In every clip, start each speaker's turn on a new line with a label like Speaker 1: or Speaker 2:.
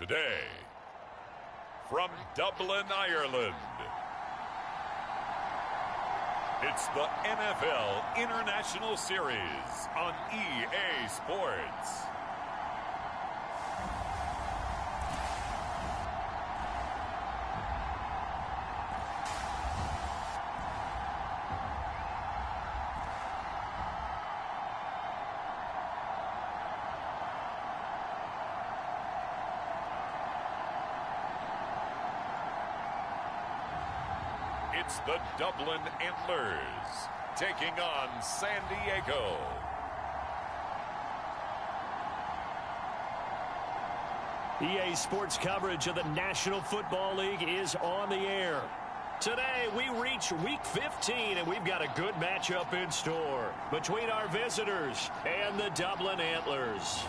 Speaker 1: day, from Dublin, Ireland, it's the NFL International Series on EA Sports. It's the Dublin Antlers taking on San Diego.
Speaker 2: EA Sports coverage of the National Football League is on the air. Today, we reach Week 15, and we've got a good matchup in store between our visitors and the Dublin Antlers.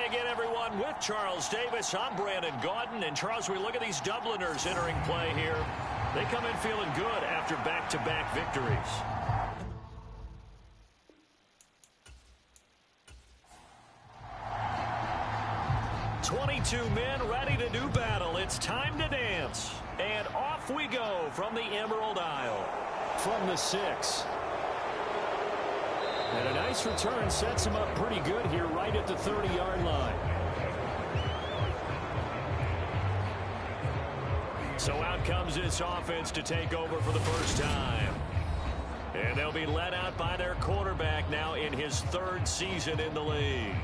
Speaker 2: Again, everyone, with Charles Davis, I'm Brandon Gaudin. And, Charles, we look at these Dubliners entering play here. They come in feeling good after back-to-back victories. "22 men ready to do battle. It's time to dance." And off we go from the Emerald Isle. From the 6. And a nice return sets him up pretty good here right at the 30-yard line. So out comes this offense to take over for the first time. And they'll be led out by their quarterback now in his 3rd season in the league.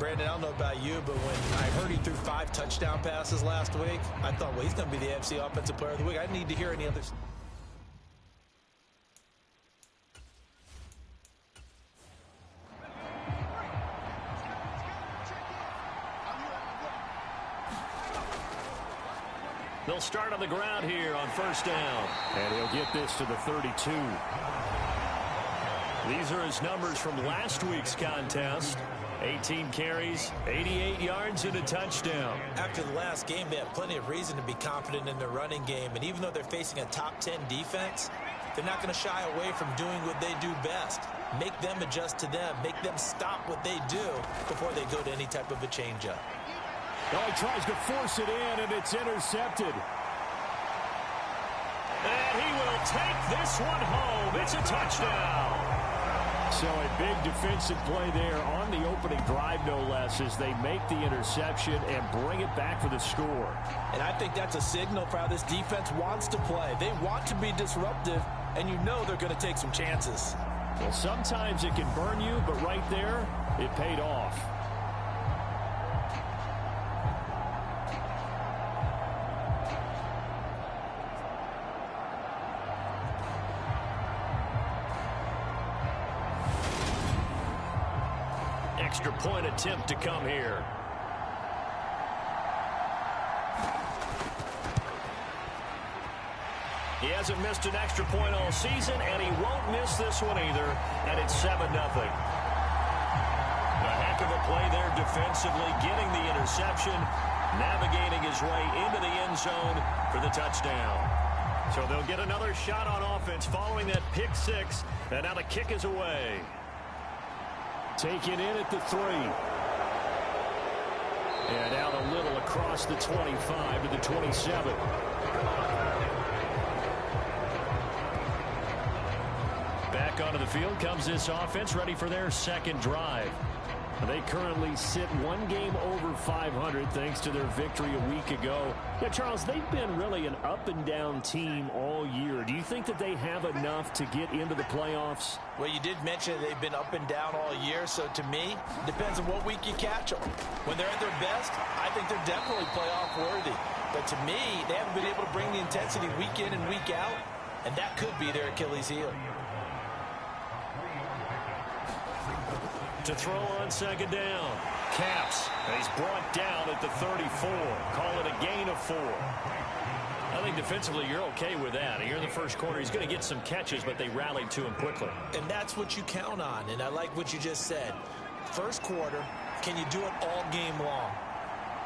Speaker 3: Brandon, I don't know about you, but when I heard he threw 5 touchdown passes last week, I thought, well, he's going to be the AFC Offensive Player of the Week. I didn't need to hear any others.
Speaker 2: They'll start on the ground here on first down. And he'll get this to the 32. These are his numbers from last week's contest. 18 carries, 88 yards, and a touchdown.
Speaker 3: After the last game, they have plenty of reason to be confident in their running game. And even though they're facing a top 10 defense, they're not going to shy away from doing what they do best. Make them adjust to them. Make them stop what they do before they go to any type of a changeup.
Speaker 2: Oh, he tries to force it in, and it's intercepted. And he will take this one home. It's a touchdown. So a big defensive play there on the opening drive, no less, as they make the interception and bring it back for the score.
Speaker 3: And I think that's a signal for how this defense wants to play. They want to be disruptive, and you know they're going to take some chances.
Speaker 2: Well, sometimes it can burn you, but right there, it paid off. Extra point attempt to come here. He hasn't missed an extra point all season, and he won't miss this one either, and it's 7-0. A heck of a play there defensively, getting the interception, navigating his way into the end zone for the touchdown. So they'll get another shot on offense following that pick 6, and now the kick is away. Taken in at the 3. And out a little across the 25 to the 27. Back onto the field comes this offense, ready for their second drive. They currently sit one game over 500 thanks to their victory a week ago. Yeah, Charles, they've been really an up-and-down team all year. Do you think that they have enough to get into the playoffs?
Speaker 3: Well, you did mention they've been up and down all year, so to me, it depends on what week you catch them. When they're at their best, I think they're definitely playoff-worthy. But to me, they haven't been able to bring the intensity week in and week out, and that could be their Achilles heel.
Speaker 2: To throw on second down. Caps. He's brought down at the 34. Call it a gain of 4. I think defensively you're okay with that. Here in the first quarter, he's going to get some catches, but they rallied to him quickly.
Speaker 3: And that's what you count on, and I like what you just said. First quarter, Can you do it all game long?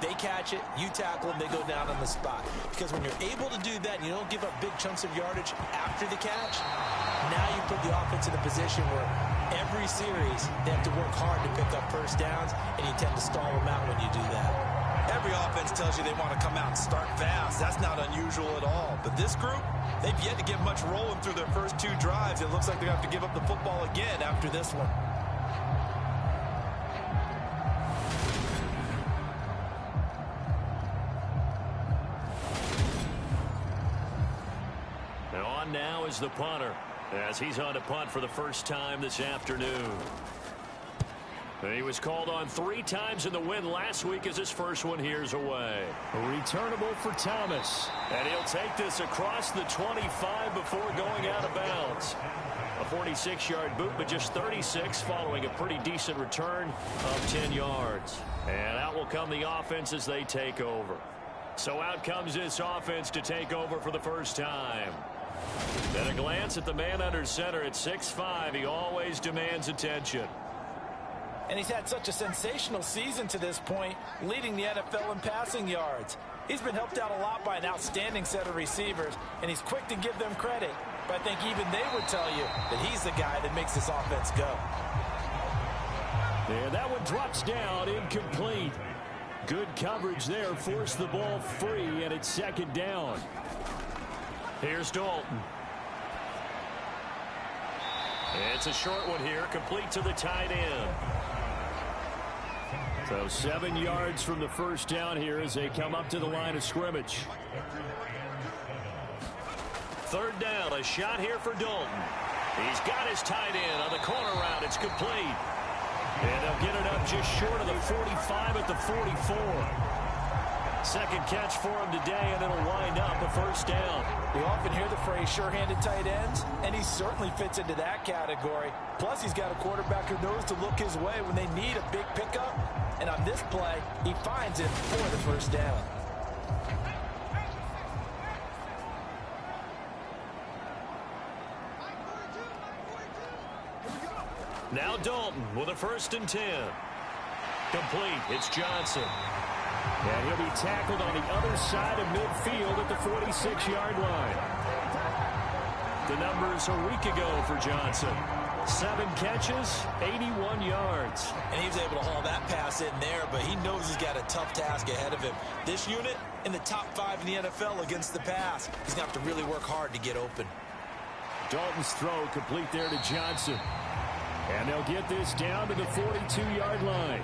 Speaker 3: They catch it, you tackle them, they go down on the spot. Because when you're able to do that and you don't give up big chunks of yardage after the catch, now you put the offense in a position where every series they have to work hard to pick up first downs, and you tend to stall them out when you do that.
Speaker 4: Every offense tells you they want to come out and start fast. That's not unusual at all. But this group, they've yet to get much rolling through their first 2 drives. It looks like they're going to have to give up the football again after this one.
Speaker 2: Now is the punter, as he's on to punt for the first time this afternoon. He was called on 3 times in the win last week as his first one here's away. Returnable for Thomas, and he'll take this across the 25 before going out of bounds. A 46-yard boot, but just 36 following a pretty decent return of 10 yards. And out will come the offense as they take over. So out comes this offense to take over for the first time. At a glance at the man under center at 6'5", he always demands attention.
Speaker 3: And he's had such a sensational season to this point, leading the NFL in passing yards. He's been helped out a lot by an outstanding set of receivers, and he's quick to give them credit. But I think even they would tell you that he's the guy that makes this offense go.
Speaker 2: And that one drops down, incomplete. Good coverage there, forced the ball free, and it's second down. Here's Dalton. It's a short one here, complete to the tight end. So 7 yards from the first down here as they come up to the line of scrimmage. Third down, a shot here for Dalton. He's got his tight end on the corner route. It's complete. And they'll get it up just short of the 45 at the 44. Second catch for him today, and it'll wind up a first down.
Speaker 3: We often hear the phrase sure-handed tight ends, and he certainly fits into that category. Plus, he's got a quarterback who knows to look his way when they need a big pickup. And on this play, he finds it for the first down.
Speaker 2: Now Dalton with a 1st and 10. Complete. It's Johnson. And he'll be tackled on the other side of midfield at the 46-yard line. The numbers a week ago for Johnson. 7 catches, 81 yards.
Speaker 3: And he was able to haul that pass in there, but he knows he's got a tough task ahead of him. This unit in the top 5 in the NFL against the pass. He's going to have to really work hard to get open.
Speaker 2: Dalton's throw complete there to Johnson. And they'll get this down to the 42-yard line.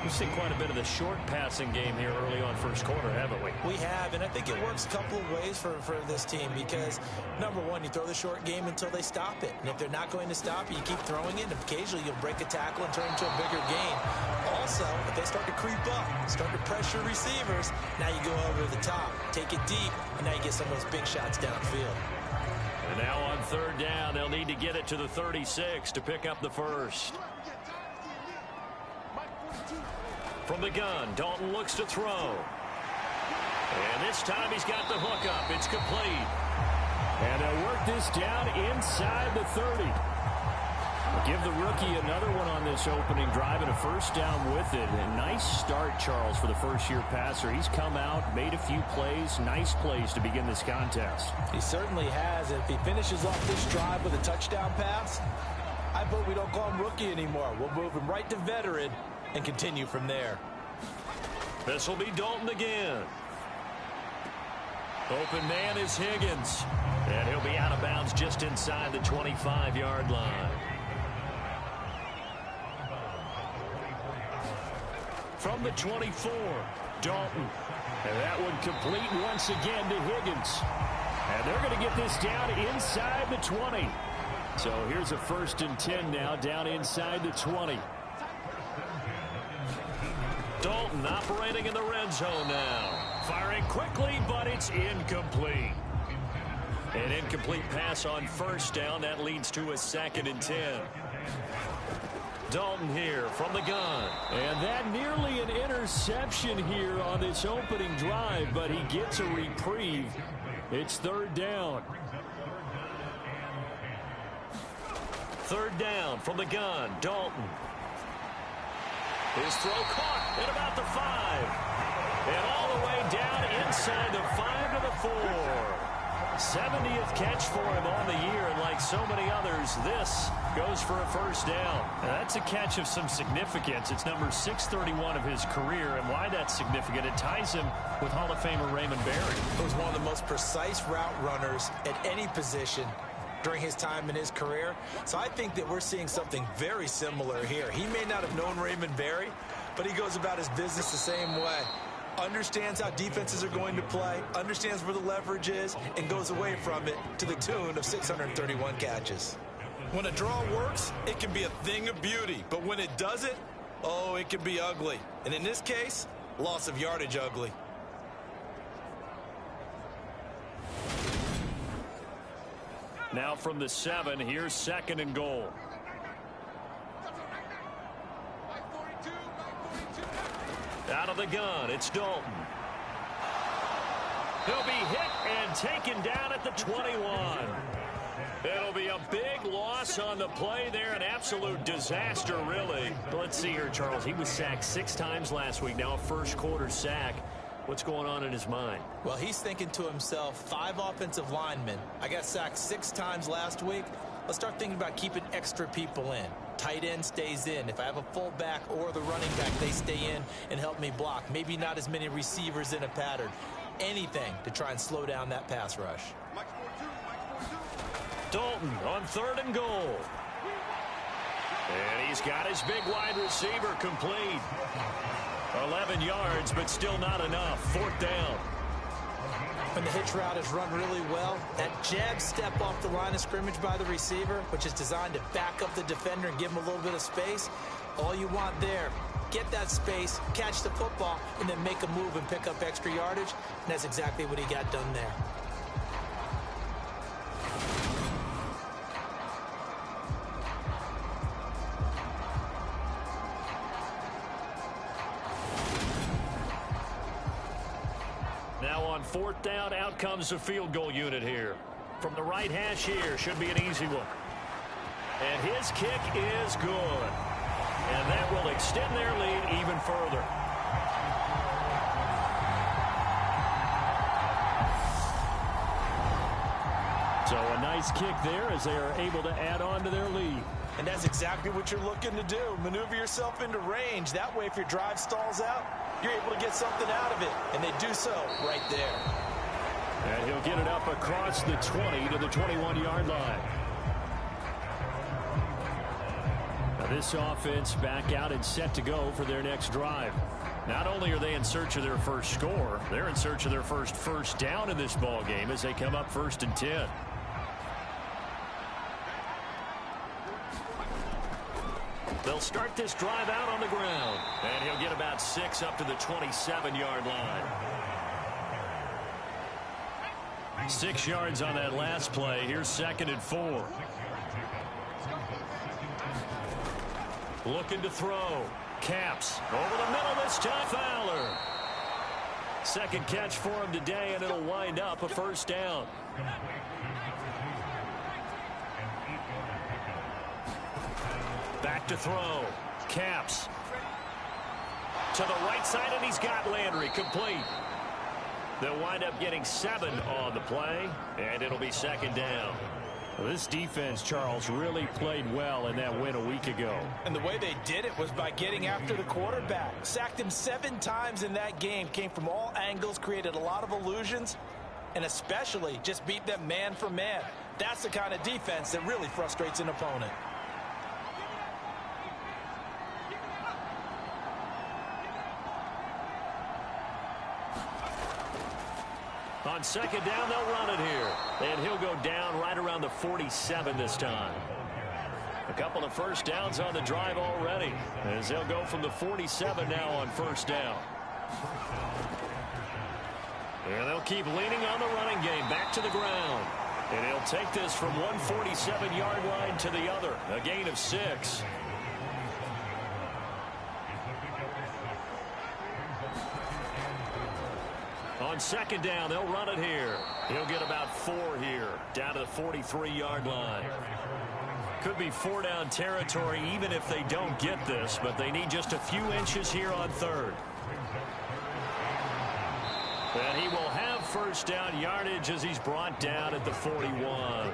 Speaker 2: We've seen quite a bit of the short passing game here early on first quarter, haven't we?
Speaker 3: We have, and I think it works a couple of ways for this team because, number one, you throw the short game until they stop it. And if they're not going to stop it, you keep throwing it, and occasionally you'll break a tackle and turn into a bigger gain. Also, if they start to creep up, start to pressure receivers, now you go over the top, take it deep, and now you get some of those big shots downfield.
Speaker 2: And now on third down, they'll need to get it to the 36 to pick up the first. From the gun, Dalton looks to throw. And this time he's got the hook up. It's complete. And they'll work this down inside the 30. We'll give the rookie another one on this opening drive and a first down with it. A nice start, Charles, for the first-year passer. He's come out, made a few plays, nice plays to begin this contest.
Speaker 3: He certainly has. If he finishes off this drive with a touchdown pass, I vote we don't call him rookie anymore. We'll move him right to veteran and continue from there.
Speaker 2: This will be Dalton again. Open man is Higgins. And he'll be out of bounds just inside the 25-yard line. From the 24, Dalton. And that one complete once again to Higgins. And they're going to get this down inside the 20. So here's a 1st and 10 now down inside the 20. Dalton operating in the red zone now. Firing quickly, but it's incomplete. An incomplete pass on first down. That leads to a 2nd and 10. Dalton here from the gun. And that nearly an interception here on this opening drive, but he gets a reprieve. It's third down. Third down from the gun, Dalton. His throw caught at about the 5. And all the way down inside the 5 to the 4. 70th catch for him on the year, and like so many others, this goes for a first down.
Speaker 5: Now, that's a catch of some significance. It's number 631 of his career, and why that's significant, it ties him with Hall of Famer Raymond Berry.
Speaker 3: He was one of the most precise route runners at any position during his time in his career. So I think that we're seeing something very similar here. He may not have known Raymond Berry, but he goes about his business the same way. Understands how defenses are going to play, understands where the leverage is, and goes away from it to the tune of 631 catches. When a draw works, it can be a thing of beauty. But when it doesn't, oh, it can be ugly. And in this case, loss of yardage ugly.
Speaker 2: Now from the 7, here's 2nd and goal. Out of the gun, it's Dalton. He'll be hit and taken down at the 21. It'll be a big loss on the play there, an absolute disaster, really.
Speaker 5: Let's see here, Charles. He was sacked 6 times last week, now a first-quarter sack. What's going on in his mind?
Speaker 3: Well, he's thinking to himself, 5 offensive linemen. I got sacked 6 times last week. Let's start thinking about keeping extra people in. Tight end stays in. If I have a fullback or the running back, they stay in and help me block. Maybe not as many receivers in a pattern. Anything to try and slow down that pass rush.
Speaker 2: Dalton on 3rd and goal. And he's got his big wide receiver complete. 11 yards, but still not enough. 4th down.
Speaker 3: When the hitch route is run really well, that jab step off the line of scrimmage by the receiver, which is designed to back up the defender and give him a little bit of space, all you want there, get that space, catch the football, and then make a move and pick up extra yardage, and that's exactly what he got done there.
Speaker 2: Now on 4th down, out comes the field goal unit here. From the right hash here, should be an easy one. And his kick is good. And that will extend their lead even further.
Speaker 5: So a nice kick there as they are able to add on to their lead.
Speaker 3: And that's exactly what you're looking to do. Maneuver yourself into range. That way, if your drive stalls out, you're able to get something out of it. And they do so right there.
Speaker 2: And he'll get it up across the 20 to the 21-yard line. Now this offense back out and set to go for their next drive. Not only are they in search of their first score, they're in search of their first down in this ball game as they come up 1st and 10. They'll start this drive out on the ground. And he'll get about 6 up to the 27-yard line. 6 yards on that last play. Here's 2nd and 4. Looking to throw. Caps over the middle this time. Fowler. 2nd catch for him today, and it'll wind up a 1st down. Back to throw. Caps. To the right side, and he's got Landry complete. They'll wind up getting 7 on the play, and it'll be 2nd down.
Speaker 5: Well, this defense, Charles, really played well in that win a week ago.
Speaker 3: And the way they did it was by getting after the quarterback. Sacked him 7 times in that game. Came from all angles, created a lot of illusions, and especially just beat them man for man. That's the kind of defense that really frustrates an opponent.
Speaker 2: On 2nd down, they'll run it here. And he'll go down right around the 47 this time. A couple of 1st downs on the drive already, as they'll go from the 47 now on 1st down. And they'll keep leaning on the running game back to the ground. And he'll take this from one 47-yard line to the other. A gain of 6. On 2nd down, they'll run it here. He'll get about 4 here, down to the 43-yard line.
Speaker 5: Could be 4-down territory even if they don't get this, but they need just a few inches here on third. And he will have first down yardage as he's brought down at the 41.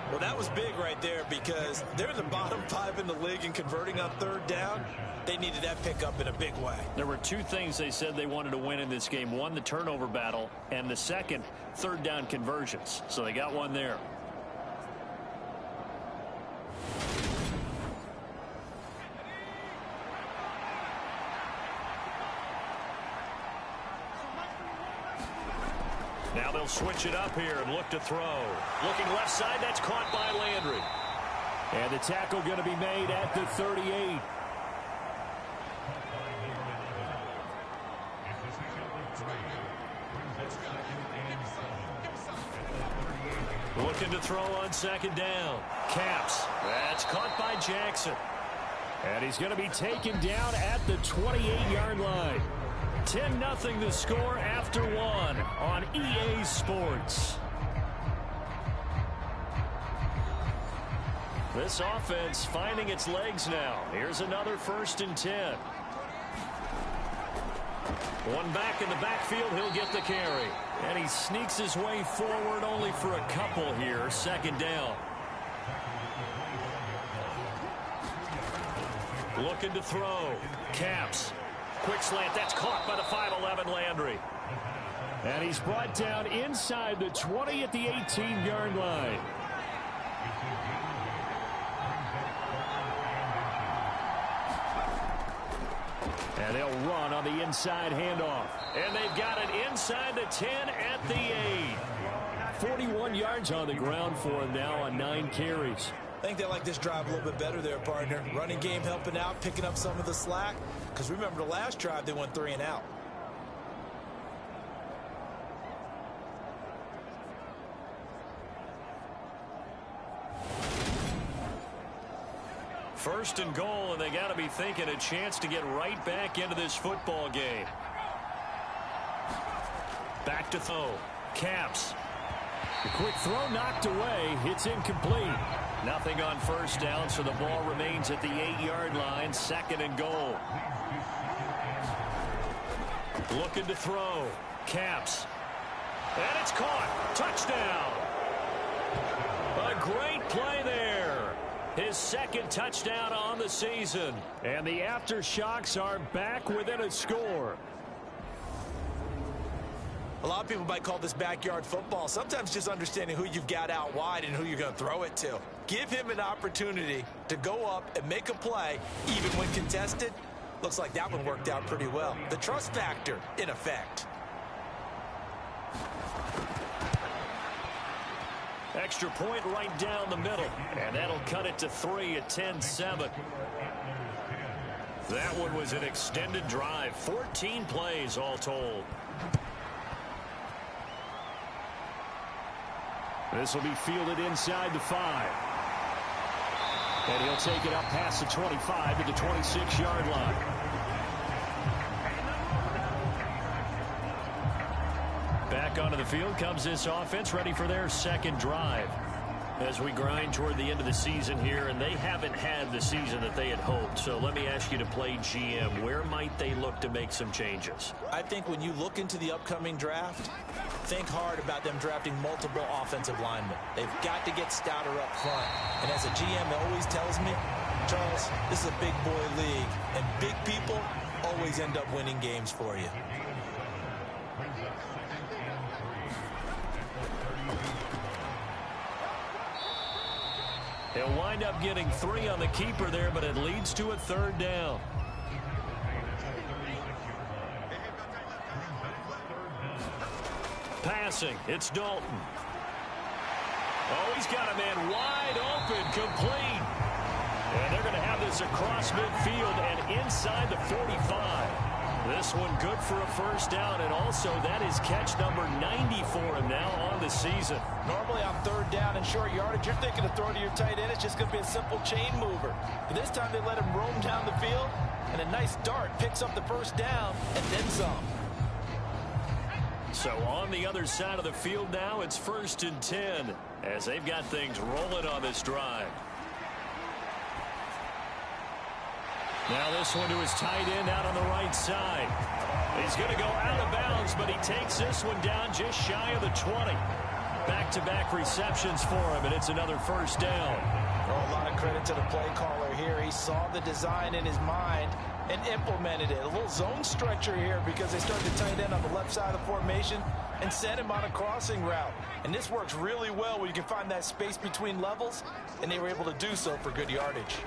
Speaker 3: Well, that was big right there because they're in the bottom 5 in the league in converting on third down. They needed that pickup in a big way.
Speaker 5: There were two things they said they wanted to win in this game. One, the turnover battle, and the second, third down conversions. So they got one there. Now they'll switch it up here and look to throw. Looking left side, that's caught by Landry.
Speaker 2: And the tackle going to be made at the 38.
Speaker 5: Looking to throw on second down. Caps. That's caught by Jackson.
Speaker 2: And he's going to be taken down at the 28-yard line.
Speaker 5: 10-0 the score after one on EA Sports. This offense finding its legs now. Here's another 1st and 10. One back in the backfield, he'll get the carry. And he sneaks his way forward only for a couple here. 2nd down. Looking to throw. Caps. Quick slant, that's caught by the 5'11" Landry.
Speaker 2: And he's brought down inside the 20 at the 18-yard line. And they'll run on the inside handoff.
Speaker 5: And they've got it inside the 10 at the 8.
Speaker 2: 41 yards on the ground for him now on 9 carries.
Speaker 3: I think they like this drive a little bit better there, partner. Running game helping out, picking up some of the slack. Because remember the last drive, they went 3 and out.
Speaker 5: First and goal, and they got to be thinking a chance to get right back into this football game. Back to throw. Caps.
Speaker 2: The quick throw knocked away. It's incomplete.
Speaker 5: Nothing on first down, so the ball remains at the 8-yard line. 2nd and goal. Looking to throw. Caps. And it's caught. Touchdown. A great play there. His 2nd touchdown on the season.
Speaker 2: And the aftershocks are back within a score.
Speaker 3: A lot of people might call this backyard football. Sometimes just understanding who you've got out wide and who you're going to throw it to. Give him an opportunity to go up and make a play, even when contested. Looks like that one worked out pretty well. The trust factor, in effect.
Speaker 5: Extra point right down the middle. And that'll cut it to 3 at 10-7. That one was an extended drive. 14 plays all told.
Speaker 2: This will be fielded inside the 5. And he'll take it up past the 25 to the 26-yard line.
Speaker 5: Back onto the field comes this offense, ready for their 2nd drive. As we grind toward the end of the season here, and they haven't had the season that they had hoped. So let me ask you to play GM. Where might they look to make some changes?
Speaker 3: I think when you look into the upcoming draft, think hard about them drafting multiple offensive linemen. They've got to get stouter up front. And as a GM always tells me, Charles, this is a big boy league, and big people always end up winning games for you.
Speaker 5: He'll wind up getting 3 on the keeper there, but it leads to a 3rd down. Passing, it's Dalton. Oh, he's got a man wide open, complete. And they're going to have this across midfield and inside the 45. This one good for a 1st down, and also that is catch number 90 for him now on the season.
Speaker 3: Normally on 3rd down and short yardage, you're thinking of throwing to your tight end. It's just going to be a simple chain mover. But this time they let him roam down the field, and a nice dart picks up the 1st down and then some.
Speaker 5: So on the other side of the field now, it's 1st and 10 as they've got things rolling on this drive. Now this one to his tight end out on the right side. He's going to go out of bounds, but he takes this one down just shy of the 20. Back-to-back receptions for him, and it's another 1st down.
Speaker 3: Oh, a lot of credit to the play caller here. He saw the design in his mind and implemented it. A little zone stretcher here because they started the tight end on the left side of the formation and sent him on a crossing route. And this works really well where you can find that space between levels, and they were able to do so for good yardage.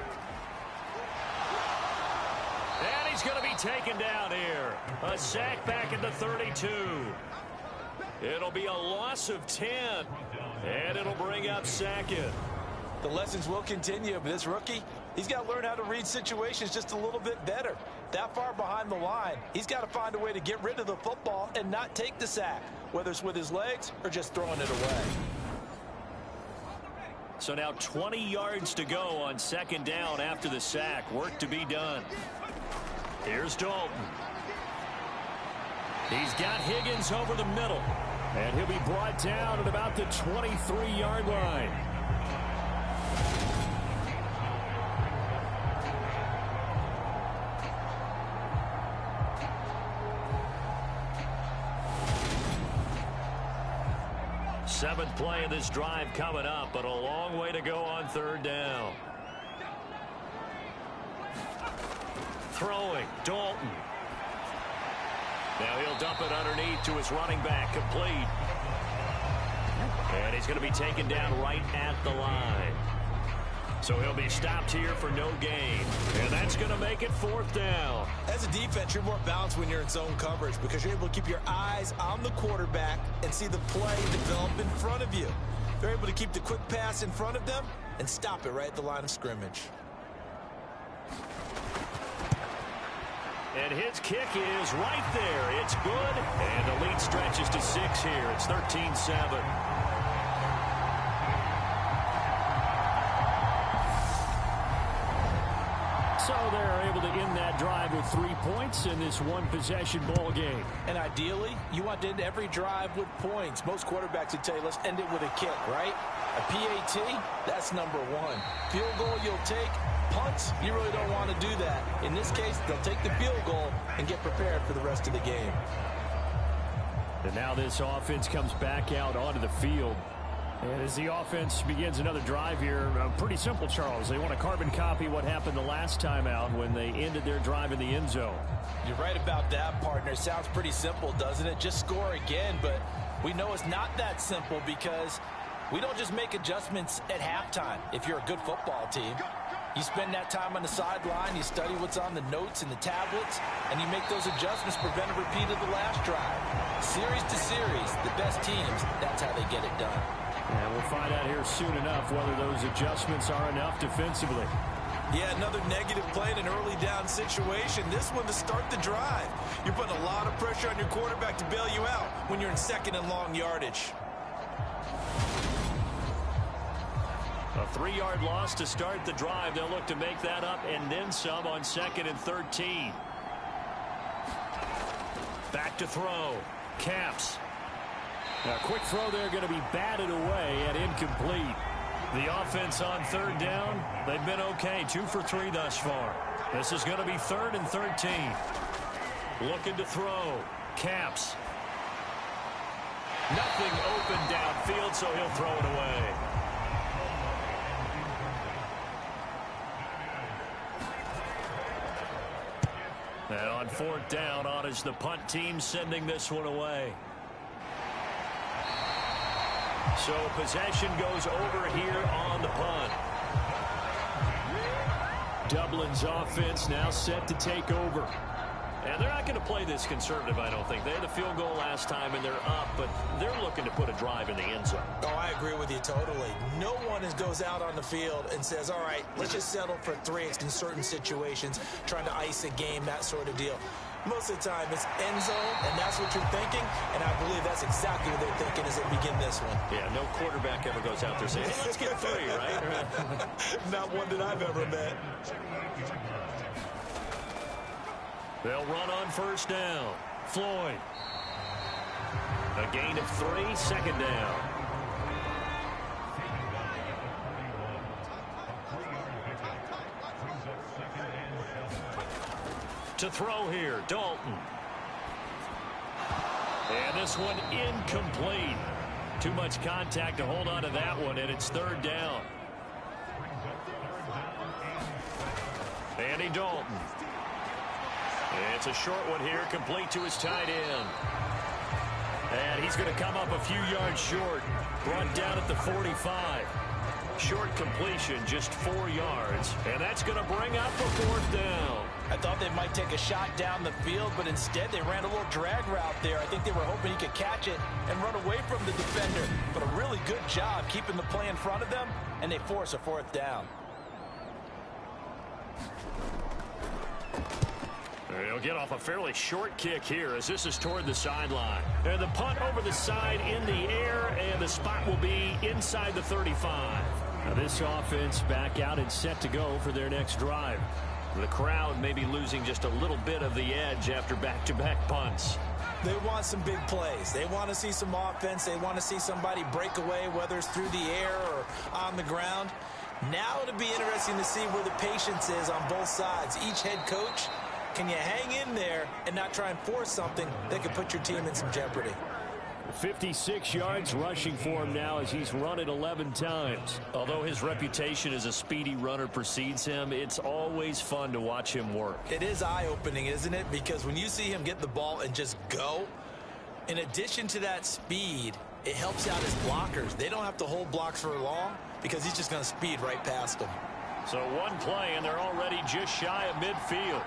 Speaker 5: And he's going to be taken down here. A sack back at the 32. It'll be a loss of 10, and it'll bring up Sackett.
Speaker 3: The lessons will continue, but this rookie, he's got to learn how to read situations just a little bit better. That far behind the line, he's got to find a way to get rid of the football and not take the sack, whether it's with his legs or just throwing it away.
Speaker 5: So now 20 yards to go on 2nd down after the sack. Work to be done. Here's Dalton. He's got Higgins over the middle.
Speaker 2: And he'll be brought down at about the 23-yard line.
Speaker 5: Seventh play of this drive coming up, but a long way to go on 3rd down. Throwing, Dalton. Now he'll dump it underneath to his running back, complete. And he's going to be taken down right at the line. So he'll be stopped here for no gain. And that's going to make it 4th down.
Speaker 3: As a defense, you're more balanced when you're in zone coverage because you're able to keep your eyes on the quarterback and see the play develop in front of you. They're able to keep the quick pass in front of them and stop it right at the line of scrimmage.
Speaker 5: And his kick is right there. It's good. And the lead stretches to 6 here. It's 13-7.
Speaker 2: So they're able to end that drive with 3 points in this one-possession ball game.
Speaker 3: And ideally, you want to end every drive with points. Most quarterbacks would tell you, let's end it with a kick, right? A PAT, that's number 1. Field goal you'll take. Punts, you really don't want to do that. In this case, they'll take the field goal and get prepared for the rest of the game.
Speaker 2: And now this offense comes back out onto the field. And as the offense begins another drive here, pretty simple, Charles. They want to carbon copy what happened the last time out when they ended their drive in the end zone.
Speaker 3: You're right about that, partner. Sounds pretty simple, doesn't it? Just score again, but we know it's not that simple because we don't just make adjustments at halftime if you're a good football team. You spend that time on the sideline, you study what's on the notes and the tablets, and you make those adjustments, prevent a repeat of the last drive. Series to series, the best teams, that's how they get it done.
Speaker 2: And we'll find out here soon enough whether those adjustments are enough defensively.
Speaker 3: Yeah, another negative play in an early down situation. This one to start the drive. You're putting a lot of pressure on your quarterback to bail you out when you're in 2nd and long yardage.
Speaker 5: A 3-yard loss to start the drive. They'll look to make that up and then some on 2nd and 13. Back to throw. Caps.
Speaker 2: A quick throw there going to be batted away and incomplete.
Speaker 5: The offense on 3rd down, they've been okay. 2 for 3 thus far. This is going to be 3rd and 13. Looking to throw. Caps. Nothing open downfield, so he'll throw it away. And on 4th down, on is the punt team sending this one away. So possession goes over here on the punt.
Speaker 2: Dublin's offense now set to take over.
Speaker 5: And they're not going to play this conservative, I don't think. They had the field goal last time, and they're up, but they're looking to put a drive in the end zone.
Speaker 3: Oh, I agree with you totally. No one goes out on the field and says, all right, let's just settle for 3 in certain situations, trying to ice a game, that sort of deal. Most of the time, it's end zone, and that's what you're thinking, and I believe that's exactly what they're thinking as they begin this one.
Speaker 5: Yeah, no quarterback ever goes out there saying, hey, let's get 3, right?
Speaker 3: Not one that I've ever met.
Speaker 5: They'll run on 1st down. Floyd.
Speaker 2: gain of 3, second down. To throw here, Dalton. And this one incomplete. Too much contact to hold on to that one, and it's third down. Andy Dalton. It's a short one here, complete to his tight end. And he's going to come up a few yards short. Brought down at the 45. Short completion, just 4 yards. And that's going to bring up a fourth down.
Speaker 3: I thought they might take a shot down the field, but instead they ran a little drag route there. I think they were hoping he could catch it and run away from the defender. But a really good job keeping the play in front of them, and they force a fourth down.
Speaker 2: He'll get off a fairly short kick here as this is toward the sideline. And the punt over the side in the air, and the spot will be inside the 35. Now this offense back out and set to go for their next drive. The crowd may be losing just a little bit of the edge after back-to-back punts.
Speaker 3: They want some big plays. They want to see some offense. They want to see somebody break away, whether it's through the air or on the ground. Now it'll be interesting to see where the patience is on both sides. Each head coach, can you hang in there and not try and force something that could put your team in some jeopardy?
Speaker 2: 56 yards rushing for him now as he's run it 11 times. Although his reputation as a speedy runner precedes him, it's always fun to watch him work.
Speaker 3: It is eye-opening, isn't it? Because when you see him get the ball and just go, in addition to that speed, it helps out his blockers. They don't have to hold blocks for long because he's just going to speed right past them.
Speaker 2: So one play, and they're already just shy of midfield.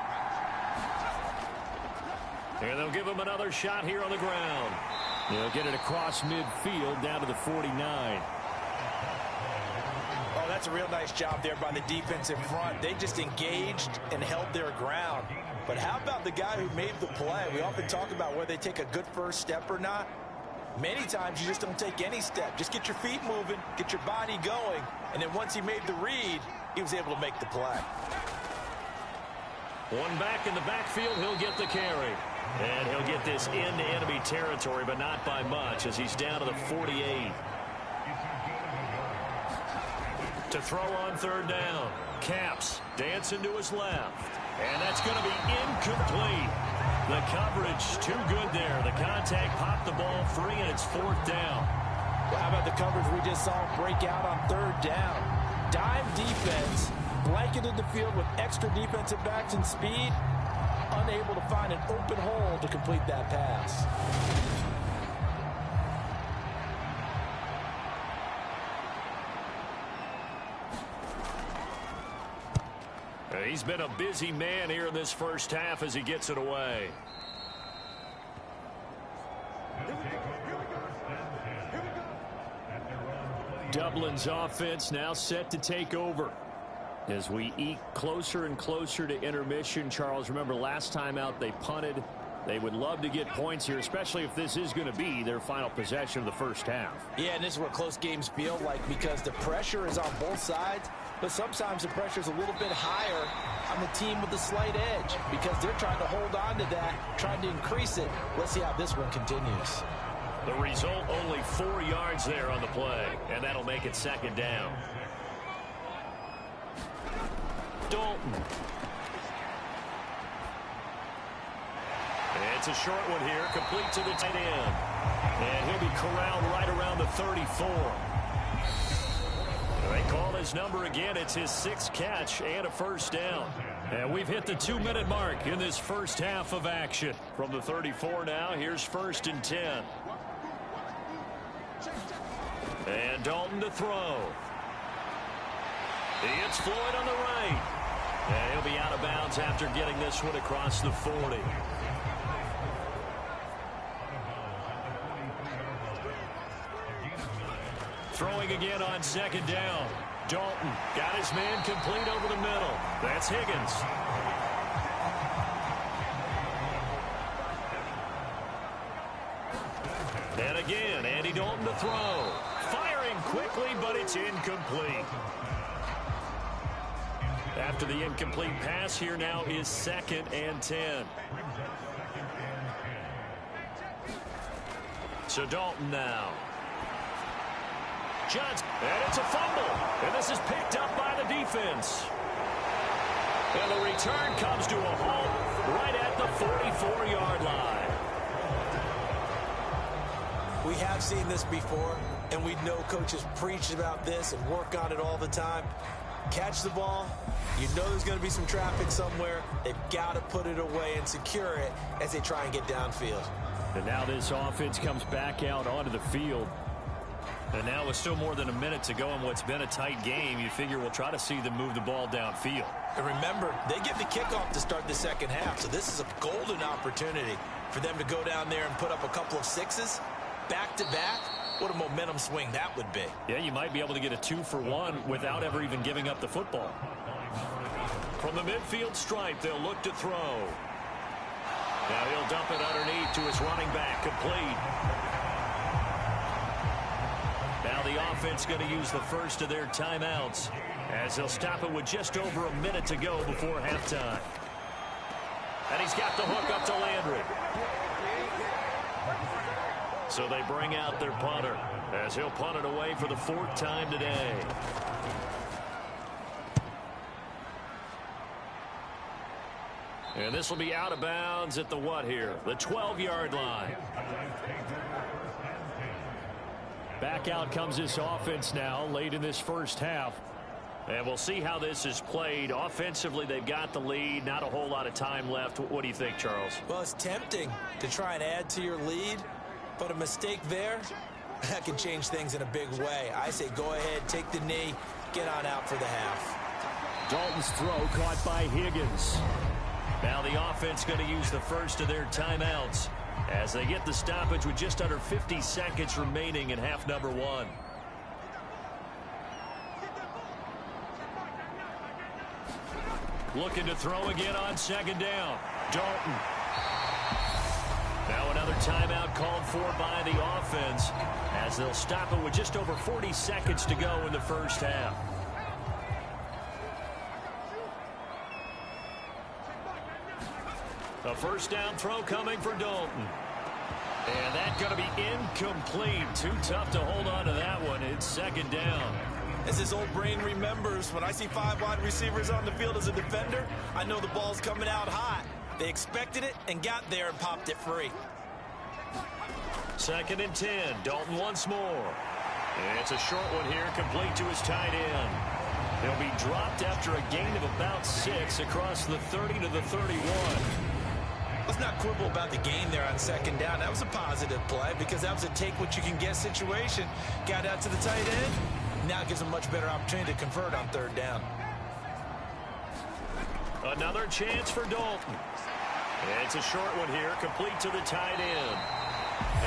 Speaker 2: And they'll give him another shot here on the ground. They'll get it across midfield down to the 49.
Speaker 3: Oh, that's a real nice job there by the defense in front. They just engaged and held their ground. But how about the guy who made the play? We often talk about whether they take a good first step or not. Many times you just don't take any step. Just get your feet moving, get your body going, and then once he made the read, he was able to make the play.
Speaker 2: One back in the backfield, he'll get the carry. And he'll get this into enemy territory, but not by much as he's down to the 48. To throw on third down. Caps dancing to his left. And that's going to be incomplete. The coverage too good there. The contact popped the ball free, and it's fourth down.
Speaker 3: Well, how about the coverage we just saw break out on third down? Dime defense, blanketed the field with extra defensive backs and speed. Unable to find an open hole to complete that pass.
Speaker 2: He's been a busy man here in this first half as he gets it away. Dublin's offense now set to take over. As we eke closer and closer to intermission, Charles, remember last time out they punted. They would love to get points here, especially if this is going to be their final possession of the first half.
Speaker 3: Yeah, and this is what close games feel like because the pressure is on both sides, but sometimes the pressure is a little bit higher on the team with the slight edge because they're trying to hold on to that, trying to increase it. Let's see how this one continues.
Speaker 2: The result, only 4 yards there on the play, and that'll make it second down. Dalton. It's a short one here, complete to the tight end. And he'll be corralled right around the 34. They call his number again. It's his 6th catch and a first down. And we've hit the 2-minute mark in this first half of action. From the 34 now, here's 1st and 10. And Dalton to throw. It's Floyd on the right. And he'll be out of bounds after getting this one across the 40. Throwing again on second down. Dalton got his man complete over the middle. That's Higgins. And again, Andy Dalton to throw. Firing quickly, but it's incomplete. After the incomplete pass, here now is 2nd and 10. So Dalton now. Johnson, and it's a fumble. And this is picked up by the defense. And the return comes to a halt right at the 44-yard line.
Speaker 3: We have seen this before, and we know coaches preach about this and work on it all the time. Catch the ball. You know there's going to be some traffic somewhere. They've got to put it away and secure it as they try and get downfield.
Speaker 2: And now this offense comes back out onto the field. And now with still more than a minute to go in what's been a tight game, you figure we'll try to see them move the ball downfield.
Speaker 3: And remember, they get the kickoff to start the second half, so this is a golden opportunity for them to go down there and put up a couple of sixes back-to-back. What a momentum swing that would be.
Speaker 2: Yeah, you might be able to get a 2-for-1 without ever even giving up the football. From the midfield stripe, they'll look to throw. Now he'll dump it underneath to his running back, complete. Now the offense going to use the first of their timeouts as they'll stop it with just over a minute to go before halftime. And he's got the hook up to Landry. So they bring out their punter as he'll punt it away for the 4th time today. And this will be out of bounds at the what here? The 12-yard line. Back out comes this offense now late in this first half. And we'll see how this is played. Offensively, they've got the lead. Not a whole lot of time left. What do you think, Charles?
Speaker 3: Well, it's tempting to try and add to your lead, but a mistake there, that can change things in a big way. I say go ahead, take the knee, get on out for the half.
Speaker 2: Dalton's throw caught by Higgins. Now the offense going to use the first of their timeouts as they get the stoppage with just under 50 seconds remaining in half number 1. Looking to throw again on second down. Dalton. Now another timeout called for by the offense as they'll stop it with just over 40 seconds to go in the first half. A first down throw coming for Dalton. And that's going to be incomplete. Too tough to hold on to that one. It's second down.
Speaker 3: As his old brain remembers, when I see 5 wide receivers on the field as a defender, I know the ball's coming out hot. They expected it and got there and popped it free.
Speaker 2: 2nd and 10. Dalton once more. And it's a short one here, complete to his tight end. He'll be dropped after a gain of about 6 across the 30 to the 31.
Speaker 3: Let's not quibble about the gain there on second down. That was a positive play because that was a take-what-you-can-get situation. Got out to the tight end. Now it gives them a much better opportunity to convert on 3rd down.
Speaker 2: Another chance for Dalton. It's a short one here, complete to the tight end.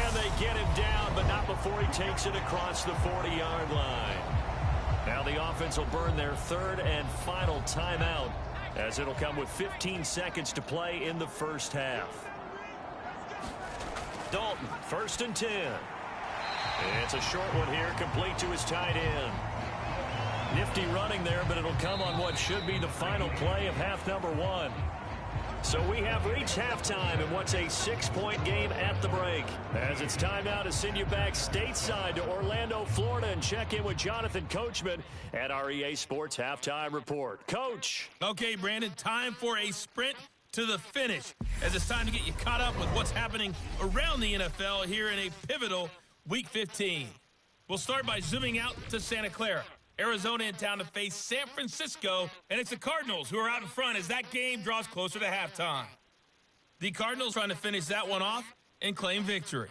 Speaker 2: And they get him down, but not before he takes it across the 40-yard line. Now the offense will burn their 3rd and final timeout as it'll come with 15 seconds to play in the first half. Dalton, 1st and 10. It's a short one here, complete to his tight end. Nifty running there, but it'll come on what should be the final play of half number 1. So we have reached halftime in what's a 6-point game at the break. As it's time now to send you back stateside to Orlando, Florida, and check in with Jonathan Coachman at our EA Sports Halftime Report. Coach.
Speaker 6: Okay, Brandon, time for a sprint to the finish, as it's time to get you caught up with what's happening around the NFL here in a pivotal Week 15. We'll start by zooming out to Santa Clara. Arizona in town to face San Francisco, and it's the Cardinals who are out in front as that game draws closer to halftime. The Cardinals trying to finish that one off and claim victory.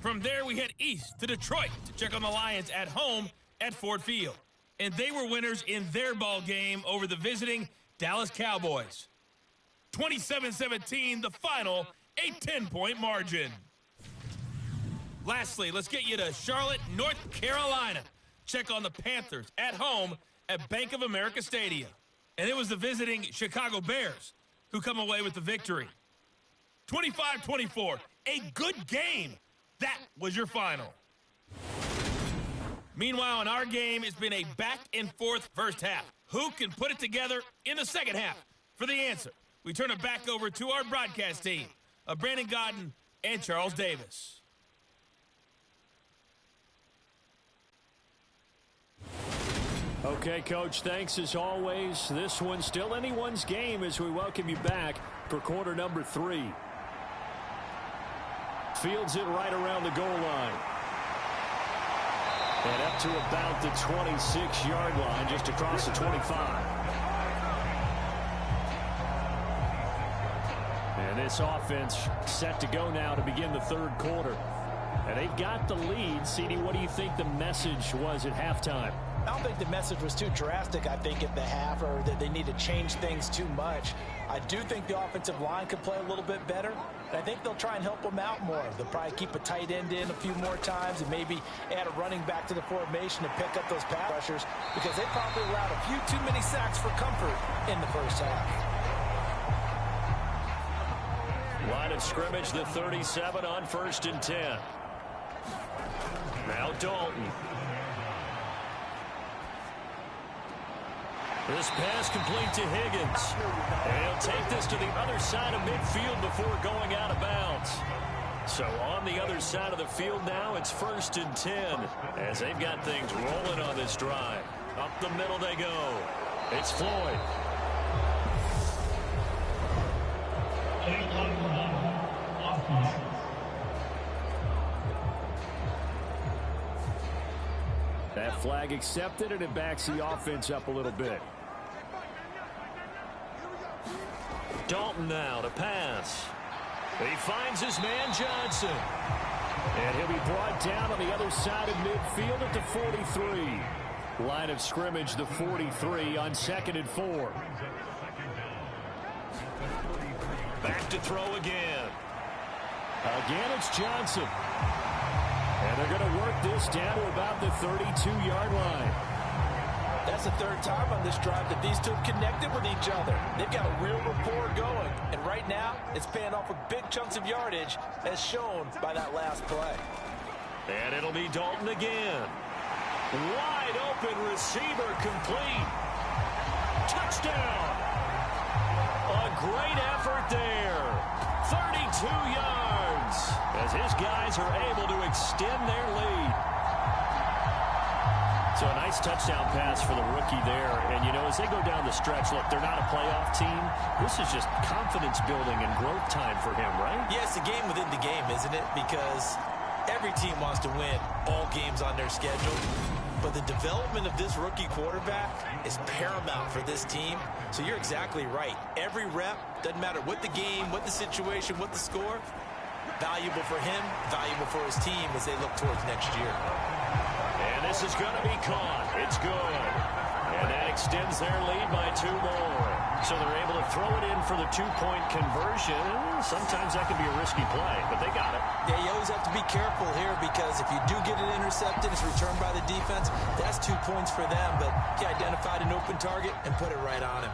Speaker 6: From there, we head east to Detroit to check on the Lions at home at Ford Field. And they were winners in their ball game over the visiting Dallas Cowboys. 27-17, the final, a 10-point margin. Lastly, let's get you to Charlotte, North Carolina. Check on the Panthers at home at Bank of America Stadium. And it was the visiting Chicago Bears who come away with the victory. 25-24, a good game. That was your final. Meanwhile, in our game, it's been a back-and-forth first half. Who can put it together in the second half? For the answer, we turn it back over to our broadcast team of Brandon Godden and Charles Davis.
Speaker 2: Okay, Coach, thanks as always. This one's still anyone's game as we welcome you back for quarter number 3. Fields it right around the goal line. And up to about the 26-yard line, just across the 25. And this offense set to go now to begin the third quarter. And they've got the lead. CD, what do you think the message was at halftime?
Speaker 3: I don't think the message was too drastic, I think, at the half, or that they need to change things too much. I do think the offensive line could play a little bit better, and I think they'll try and help them out more. They'll probably keep a tight end in a few more times and maybe add a running back to the formation to pick up those pass rushers, because they probably allowed a few too many sacks for comfort in the first half.
Speaker 5: Line of scrimmage, the 37 on 1st and 10. Now Dalton. This pass complete to Higgins. And he'll take this to the other side of midfield before going out of bounds. So on the other side of the field now, it's 1st and 10 as they've got things rolling on this drive. Up the middle they go. It's Floyd.
Speaker 2: That flag accepted, and it backs the offense up a little bit.
Speaker 5: Dalton now to pass. He finds his man Johnson.
Speaker 2: And he'll be brought down on the other side of midfield at the 43. Line of scrimmage, the 43 on 2nd and 4.
Speaker 5: Back to throw again.
Speaker 2: Again, it's Johnson. And they're going to work this down to about the 32-yard line.
Speaker 3: That's the third time on this drive that these two have connected with each other. They've got a real rapport going. And right now, it's paying off with big chunks of yardage, as shown by that last play.
Speaker 5: And it'll be Dalton again. Wide open receiver complete. Touchdown. A great effort there. 32 yards as his guys are able to extend their lead.
Speaker 2: So a nice touchdown pass for the rookie there. And, you know, as they go down the stretch, look, they're not a playoff team. This is just confidence building and growth time for him, right?
Speaker 3: Yeah, it's a game within the game, isn't it? Because every team wants to win all games on their schedule. But the development of this rookie quarterback is paramount for this team. So you're exactly right. Every rep, doesn't matter what the game, what the situation, what the score, valuable for him, valuable for his team as they look towards next year.
Speaker 5: And this is going to be caught. It's good. And that extends their lead by 2 more. So they're able to throw it in for the 2-point conversion. Sometimes that can be a risky play, but they got it.
Speaker 3: Yeah, you always have to be careful here, because if you do get it intercepted, it's returned by the defense, that's 2 points for them. But he identified an open target and put it right on him.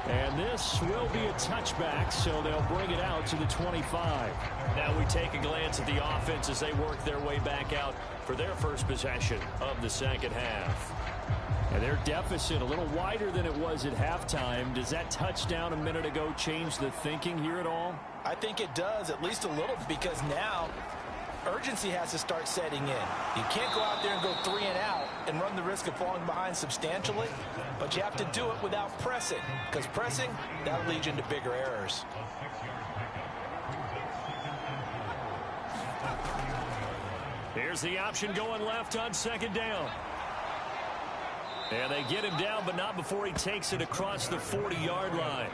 Speaker 2: And this will be a touchback, so they'll bring it out to the 25.
Speaker 5: Now we take a glance at the offense as they work their way back out for their first possession of the second half.
Speaker 2: And their deficit a little wider than it was at halftime. Does that touchdown a minute ago change the thinking here at all?
Speaker 3: I think it does, at least a little, because now urgency has to start setting in. You can't go out there and go 3 and out and run the risk of falling behind substantially, but you have to do it without pressing, because pressing, that'll lead you into bigger errors.
Speaker 5: Here's the option going left on 2nd down. And they get him down, but not before he takes it across the 40-yard line.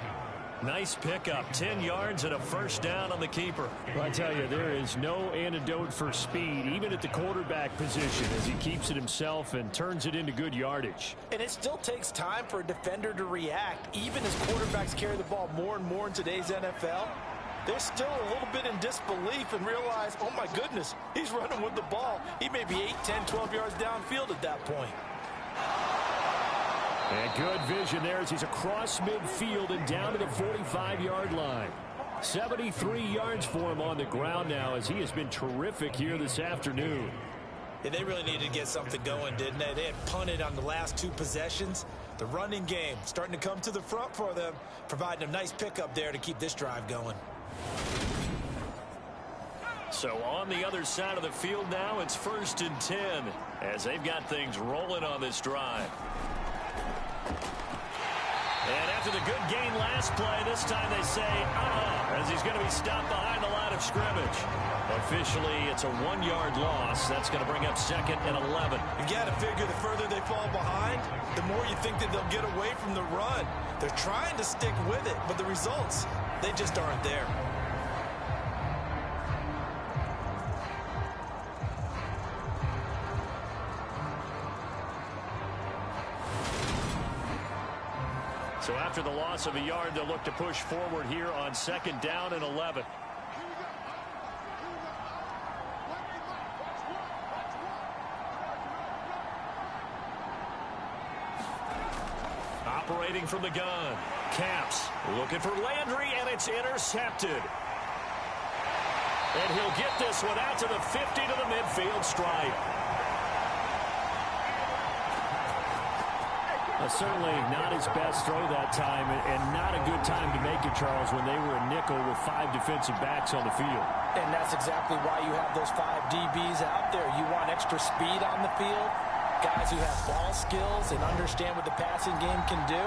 Speaker 5: Nice pickup, 10 yards and a first down on the keeper.
Speaker 2: Well, I tell you, there is no antidote for speed, even at the quarterback position, as he keeps it himself and turns it into good yardage.
Speaker 3: And it still takes time for a defender to react, even as quarterbacks carry the ball more and more in today's NFL. They're still a little bit in disbelief and realize, oh my goodness, he's running with the ball. He may be 8, 10, 12 yards downfield at that point.
Speaker 2: And good vision there as he's across midfield and down to the 45-yard line. 73 yards for him on the ground now, as he has been terrific here this afternoon.
Speaker 3: Yeah, they really needed to get something going, didn't they? They had punted on the last 2 possessions. The running game starting to come to the front for them, providing a nice pickup there to keep this drive going.
Speaker 5: So on the other side of the field now, it's 1st and 10 as they've got things rolling on this drive. And after the good gain last play, this time they say, as he's going to be stopped behind the line of scrimmage. Officially, it's a 1-yard loss. That's going to bring up 2nd and 11.
Speaker 3: You got to figure the further they fall behind, the more you think that they'll get away from the run. They're trying to stick with it, but the results, they just aren't there.
Speaker 5: So after the loss of a yard, they'll look to push forward here on 2nd down and 11. Operating from the gun. Camps looking for Landry, and it's intercepted. And he'll get this one out to the 50 to the midfield stripe.
Speaker 2: Certainly not his best throw that time, and not a good time to make it, Charles, when they were a nickel with 5 defensive backs on the field.
Speaker 3: And that's exactly why you have those 5 DBs out there. You want extra speed on the field, guys who have ball skills and understand what the passing game can do,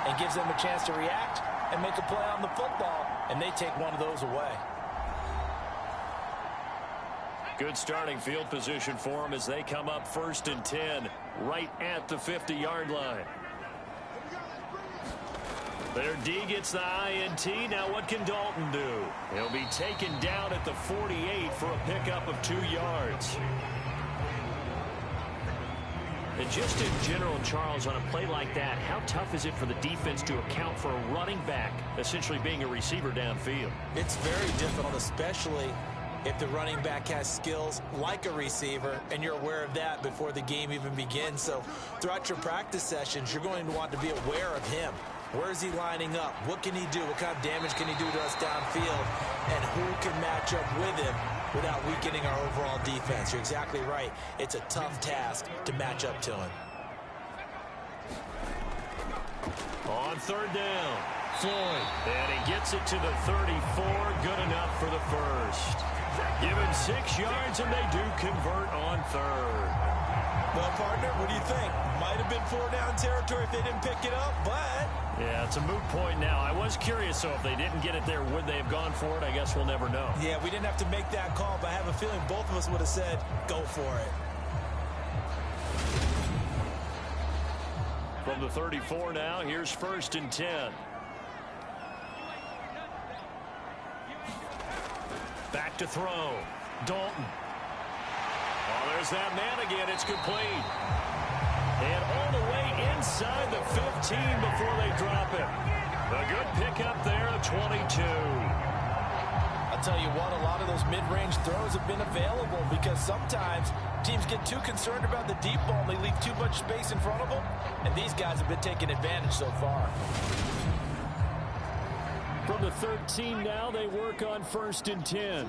Speaker 3: and gives them a chance to react and make a play on the football, and they take one of those away.
Speaker 5: Good starting field position for them as they come up 1st and 10 right at the 50-yard line. Their D gets the INT. Now what can Dalton do? He'll be taken down at the 48 for a pickup of 2 yards. And just in general, Charles, on a play like that, how tough is it for the defense to account for a running back essentially being a receiver downfield?
Speaker 3: It's very difficult, especially if the running back has skills like a receiver, and you're aware of that before the game even begins. So throughout your practice sessions, you're going to want to be aware of him. Where is he lining up? What can he do? What kind of damage can he do to us downfield? And who can match up with him without weakening our overall defense? You're exactly right. It's a tough task to match up to him.
Speaker 5: On 3rd down, Floyd. And he gets it to the 34. Good enough for the first. Given 6 yards, and they do convert on 3rd.
Speaker 3: Well, partner, what do you think? Might have been 4-down territory if they didn't pick it up, but...
Speaker 5: Yeah, it's a moot point now. I was curious, so if they didn't get it there, would they have gone for it? I guess we'll never know.
Speaker 3: Yeah, we didn't have to make that call, but I have a feeling both of us would have said, go for it.
Speaker 5: From the 34 now, here's 1st and 10. Back to throw. Dalton. Oh, there's that man again. It's complete. And all the way inside the 15 before they drop it. A good pickup there, a 22.
Speaker 3: I'll tell you what, a lot of those mid-range throws have been available because sometimes teams get too concerned about the deep ball and they leave too much space in front of them. And these guys have been taking advantage so far.
Speaker 2: From the 13 now, they work on 1st and 10.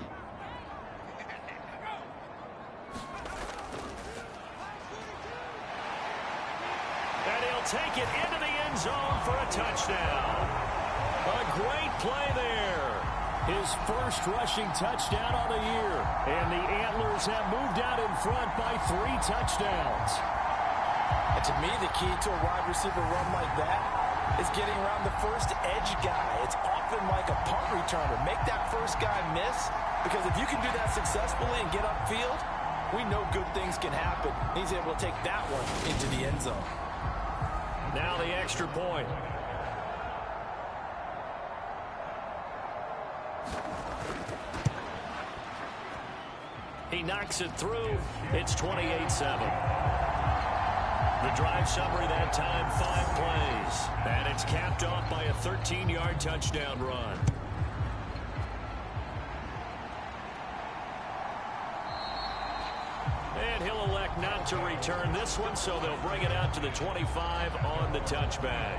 Speaker 5: And he'll take it into the end zone for a touchdown. A great play there.
Speaker 2: His first rushing touchdown on the year. And the Antlers have moved out in front by 3 touchdowns.
Speaker 3: And to me, the key to a wide receiver run like that is getting around the first edge guy. It's often like a punt returner. Make that first guy miss, because if you can do that successfully and get upfield, we know good things can happen. He's able to take that one into the end zone.
Speaker 5: Now the extra point. He knocks it through. It's 28-7. The drive summary that time, 5 plays. And it's capped off by a 13-yard touchdown run. And he'll elect not to return this one, so they'll bring it out to the 25 on the touchback.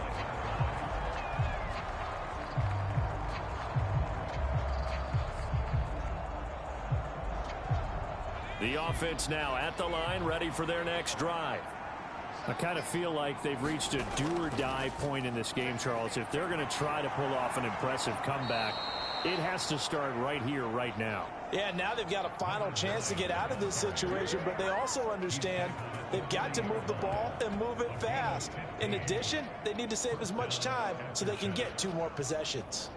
Speaker 5: The offense now at the line, ready for their next drive.
Speaker 2: I kind of feel like they've reached a do-or-die point in this game, Charles. If they're going to try to pull off an impressive comeback, It has to start right here, right now.
Speaker 3: Yeah, now they've got a final chance to get out of this situation, but they also understand they've got to move the ball and move it fast. In addition, they need to save as much time so they can get 2 more possessions.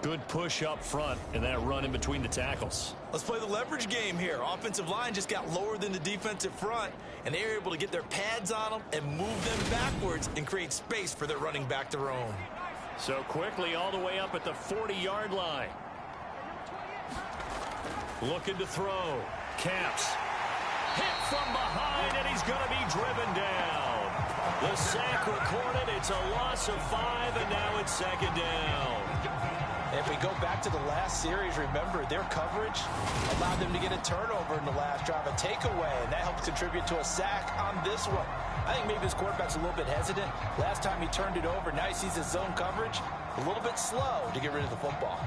Speaker 2: Good push up front and that run in between the tackles.
Speaker 4: Let's play the leverage game here. Offensive line just got lower than the defensive front, and they were able to get their pads on them and move them backwards and create space for their running back to roam.
Speaker 2: So quickly all the way up at the 40-yard line. Looking to throw. Camps. Hit from behind, and he's going to be driven down. The sack recorded. It's a loss of 5, and now it's 2nd down.
Speaker 3: If we go back to the last series, remember, their coverage allowed them to get a turnover in the last drive, a takeaway, and that helped contribute to a sack on this one. I think maybe his quarterback's a little bit hesitant. Last time he turned it over, now he sees his zone coverage a little bit slow to get rid of the football.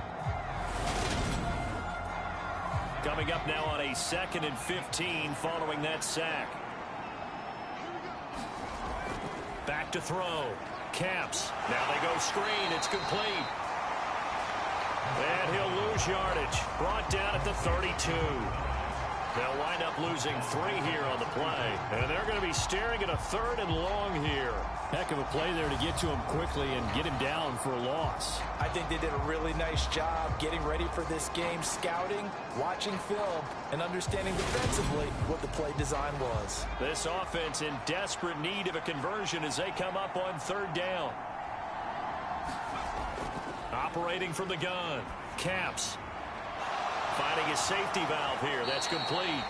Speaker 2: Coming up now on a 2nd and 15 following that sack. Back to throw. Camps. Now they go screen. It's complete. And he'll lose yardage. Brought down at the 32. They'll wind up losing 3 here on the play. And they're going to be staring at a 3rd and long here. Heck of a play there to get to him quickly and get him down for a loss.
Speaker 3: I think they did a really nice job getting ready for this game, scouting, watching film, and understanding defensively what the play design was.
Speaker 2: This offense in desperate need of a conversion as they come up on 3rd down. Operating from the gun. Camps. Finding his safety valve here. That's complete.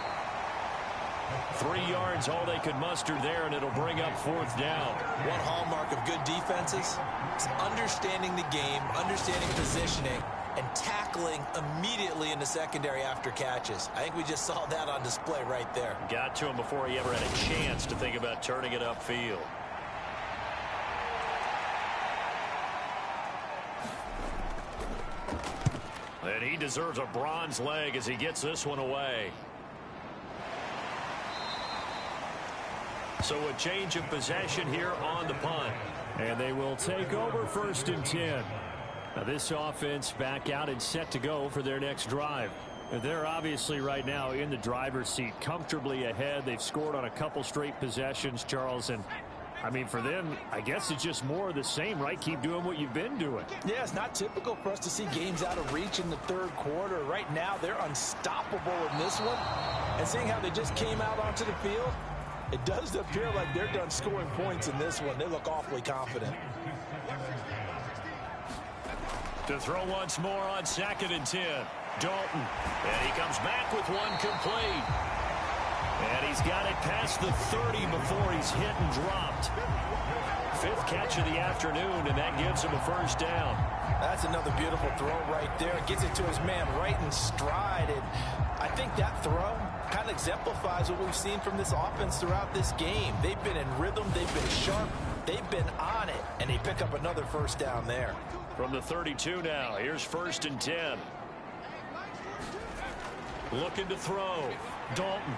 Speaker 2: 3 yards, all they could muster there, and it'll bring up 4th down.
Speaker 3: One hallmark of good defenses is understanding the game, understanding positioning, and tackling immediately in the secondary after catches. I think we just saw that on display right there.
Speaker 2: Got to him before he ever had a chance to think about turning it upfield. And he deserves a bronze leg as he gets this one away. So a change of possession here on the punt. And they will take over 1st and 10. Now this offense back out and set to go for their next drive. They're obviously right now in the driver's seat, comfortably ahead. They've scored on a couple straight possessions, Charles, and I mean, for them, I guess it's just more of the same, right? Keep doing what you've been doing.
Speaker 3: Yeah, it's not typical for us to see games out of reach in the 3rd quarter. Right now, they're unstoppable in this one. And seeing how they just came out onto the field, it does appear like they're done scoring points in this one. They look awfully confident.
Speaker 2: To throw once more on 2nd and 10. Dalton. And he comes back with one complete. And he's got it past the 30 before he's hit and dropped. 5th catch of the afternoon, and that gives him a 1st down.
Speaker 3: That's another beautiful throw right there. Gets it to his man right in stride. And I think that throw kind of exemplifies what we've seen from this offense throughout this game. They've been in rhythm. They've been sharp. They've been on it. And they pick up another 1st down there.
Speaker 2: From the 32 now, here's 1st and 10. Looking to throw. Dalton.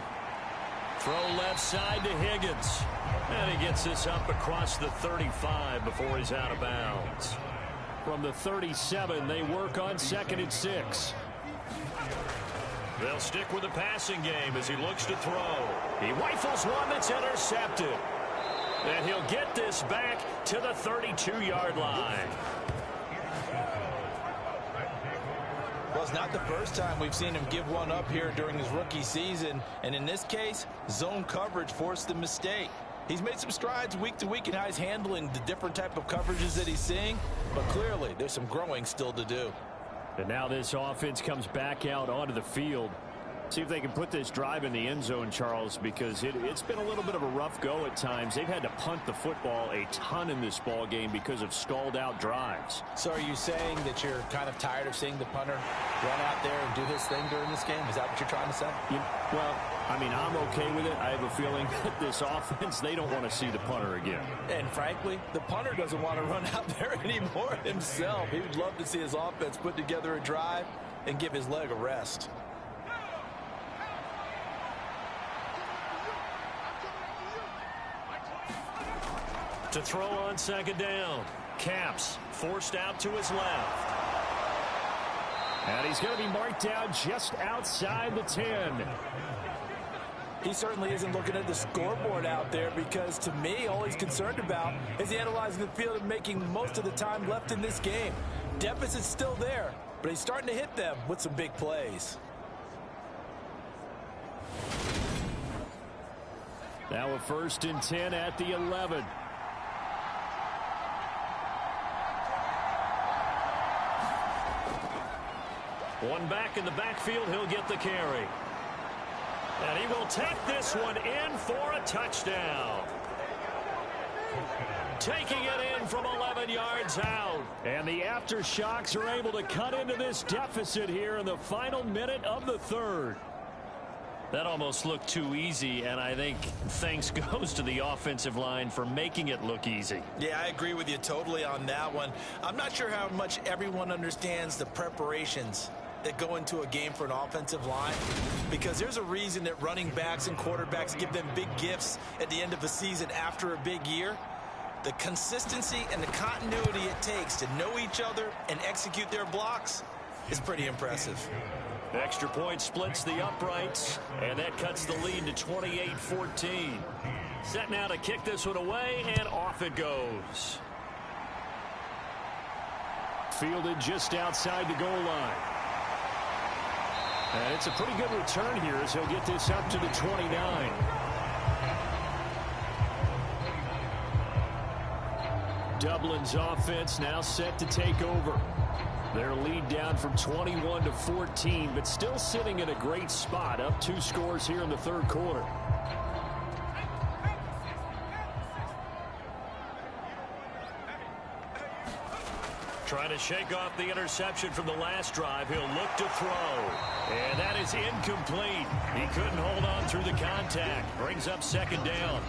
Speaker 2: Throw left side to Higgins. And he gets this up across the 35 before he's out of bounds. From the 37, they work on 2nd and 6. They'll stick with the passing game as he looks to throw. He rifles one that's intercepted. And he'll get this back to the 32-yard line.
Speaker 3: Well, it's not the first time we've seen him give one up here during his rookie season. And in this case, zone coverage forced the mistake. He's made some strides week to week in how he's handling the different type of coverages that he's seeing. But clearly, there's some growing still to do.
Speaker 2: And now this offense comes back out onto the field. See if they can put this drive in the end zone, Charles, because it's been a little bit of a rough go at times. They've had to punt the football a ton in this ball game because of stalled out drives.
Speaker 3: So are you saying that you're kind of tired of seeing the punter run out there and do his thing during this game? Is that what you're trying to say?
Speaker 2: Well, I mean, I'm okay with it. I have a feeling that this offense, they don't want to see the punter again.
Speaker 3: And frankly, the punter doesn't want to run out there anymore himself. He would love to see his offense put together a drive and give his leg a rest.
Speaker 2: To throw on 2nd down. Caps forced out to his left. And he's going to be marked down just outside the 10.
Speaker 3: He certainly isn't looking at the scoreboard out there because, to me, all he's concerned about is analyzing the field and making most of the time left in this game. Deficit's still there, but he's starting to hit them with some big plays.
Speaker 2: Now a 1st and 10 at the 11.
Speaker 5: One back in the backfield, he'll get the carry. And he will take this one in for a touchdown. Taking it in from 11 yards out.
Speaker 2: And the aftershocks are able to cut into this deficit here in the final minute of the 3rd.
Speaker 5: That almost looked too easy, and I think thanks goes to the offensive line for making it look easy.
Speaker 3: Yeah, I agree with you totally on that one. I'm not sure how much everyone understands the preparations that go into a game for an offensive line, because there's a reason that running backs and quarterbacks give them big gifts at the end of a season after a big year. The consistency and the continuity it takes to know each other and execute their blocks is pretty impressive.
Speaker 5: Extra point splits the uprights, and that cuts the lead to 28-14. Set now to kick this one away, and off it goes.
Speaker 2: Fielded just outside the goal line. And it's a pretty good return here as he'll get this up to the 29. Dublin's offense now set to take over. Their lead down from 21 to 14, but still sitting in a great spot, up 2 scores here in the 3rd quarter.
Speaker 5: Trying to shake off the interception from the last drive. He'll look to throw. And that is incomplete. He couldn't hold on through the contact. Brings up 2nd down.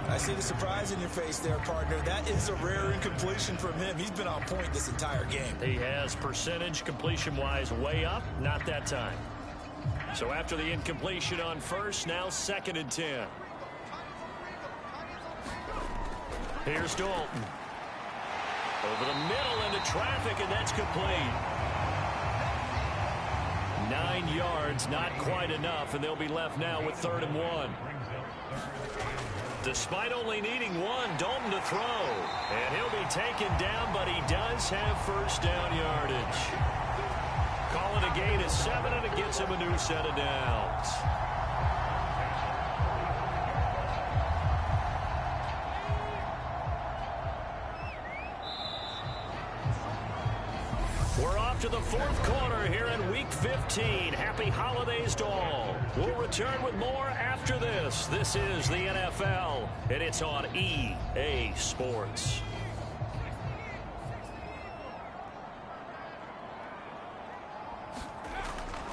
Speaker 3: I see the surprise in your face there, partner. That is a rare incompletion from him. He's been on point this entire game.
Speaker 5: He has percentage completion-wise way up. Not that time. So after the incompletion on 1st, now 2nd and 10. Here's Dalton. Over the middle into traffic, and that's complete. 9 yards, not quite enough, and they'll be left now with 3rd and 1. Despite only needing 1, Dalton to throw. And he'll be taken down, but he does have 1st down yardage. Calling a gain of 7, and it gets him a new set of downs. We're off to the 4th quarter here in Week 15. Happy holidays to all. We'll return with more after this. This is the NFL, and it's on EA Sports.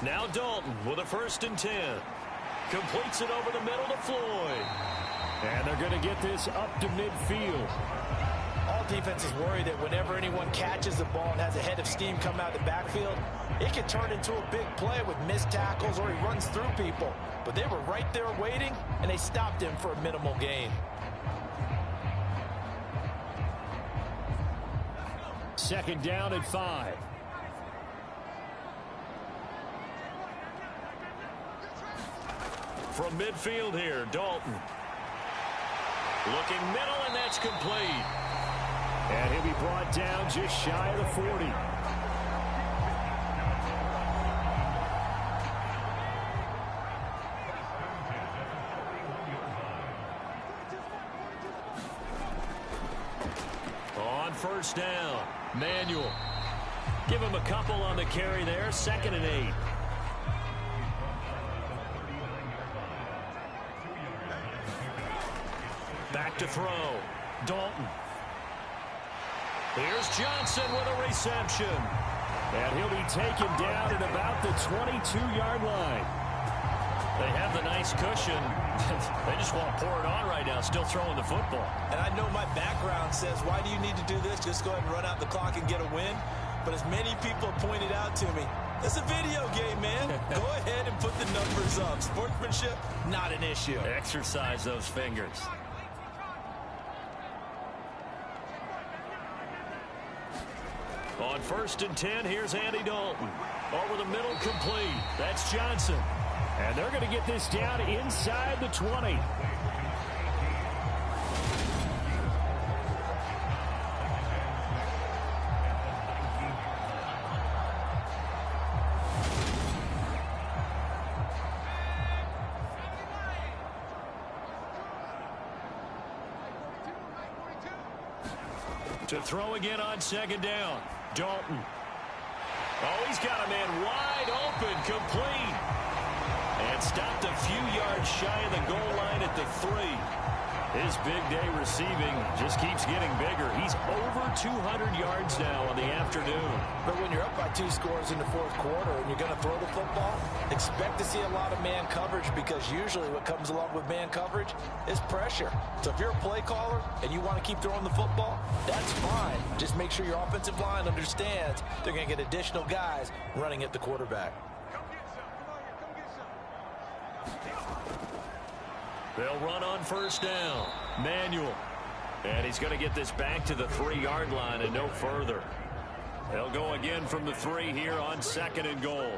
Speaker 5: Now Dalton with a 1st and 10. Completes it over the middle to Floyd.
Speaker 2: And they're going to get this up to midfield.
Speaker 3: All defenses worry that whenever anyone catches the ball and has a head of steam come out of the backfield, it can turn into a big play with missed tackles or he runs through people. But they were right there waiting, and they stopped him for a minimal gain.
Speaker 2: Second down at 5.
Speaker 5: From midfield here, Dalton. Looking middle, and that's complete.
Speaker 2: And he'll be brought down just shy of the 40.
Speaker 5: On 1st down, Manuel. Give him a couple on the carry there, 2nd and 8. Back to throw, Dalton. Here's Johnson with a reception.
Speaker 2: And he'll be taken down at about the 22-yard line.
Speaker 5: They have the nice cushion. They just want to pour it on right now, still throwing the football.
Speaker 3: And I know my background says, why do you need to do this? Just go ahead and run out the clock and get a win. But as many people pointed out to me, it's a video game, man. Go ahead and put the numbers up. Sportsmanship, not an issue.
Speaker 5: Exercise those fingers. On On 1st and 10, here's Andy Dalton. Over the middle, complete. That's Johnson.
Speaker 2: And they're going to get this down inside the 20.
Speaker 5: To throw again on 2nd down. Dalton. Oh, he's got a man wide open, complete. And stopped a few yards shy of the goal line at the 3. His big day receiving just keeps getting bigger. He's over 200 yards now on the afternoon.
Speaker 3: But when you're up by 2 scores in the 4th quarter and you're going to throw the football, expect to see a lot of man coverage, because usually what comes along with man coverage is pressure. So if you're a play caller and you want to keep throwing the football, that's fine. Just make sure your offensive line understands they're going to get additional guys running at the quarterback.
Speaker 5: They'll run on 1st down. Manuel. And he's going to get this back to the 3-yard line and no further. They'll go again from the 3 here on 2nd and goal.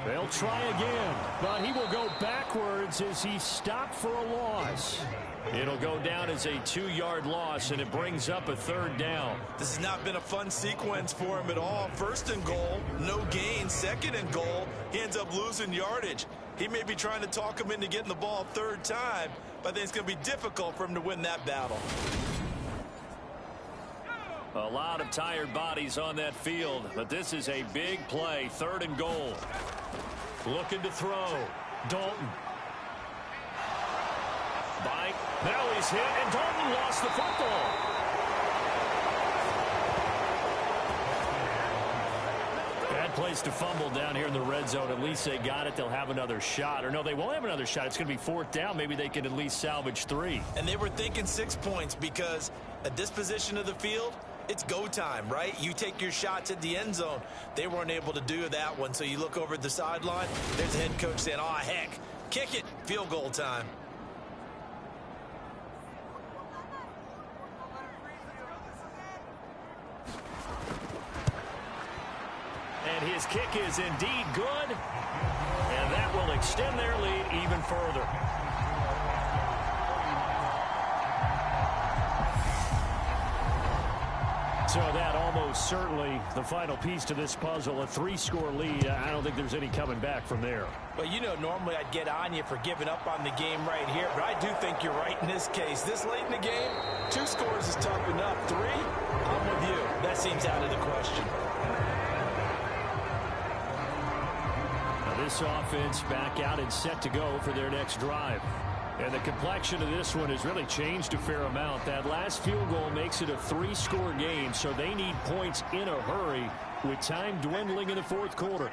Speaker 2: They'll try again, but he will go backwards as he stopped for a loss.
Speaker 5: It'll go down as a 2-yard loss, and it brings up a 3rd down.
Speaker 4: This has not been a fun sequence for him at all. 1st and goal, no gain. 2nd and goal, he ends up losing yardage. He may be trying to talk him into getting the ball 3rd time, but I think it's going to be difficult for him to win that battle.
Speaker 5: A lot of tired bodies on that field, but this is a big play. 3rd and goal. Looking to throw. Dalton. Bike. Now he's hit, and Dalton lost the football. Bad place to fumble down here in the red zone. At least they got it. They'll have another shot. Or no, they won't have another shot. It's going to be 4th down. Maybe they can at least salvage 3.
Speaker 3: And they were thinking 6 points, because at this position of the field, it's go time, right? You take your shots at the end zone. They weren't able to do that one, so you look over at the sideline. There's the head coach saying, oh, heck, kick it, field goal time.
Speaker 5: And his kick is indeed good, and that will extend their lead even further.
Speaker 2: So that almost certainly the final piece to this puzzle, a 3-score lead. I don't think there's any coming back from there.
Speaker 3: Well, you know, normally I'd get on you for giving up on the game right here, but I do think you're right in this case. This late in the game, 2 scores is tough enough. 3, I'm with you. That seems out of the question.
Speaker 2: Now this offense back out and set to go for their next drive. And the complexion of this one has really changed a fair amount. That last field goal makes it a 3-score game, so they need points in a hurry with time dwindling in the 4th quarter.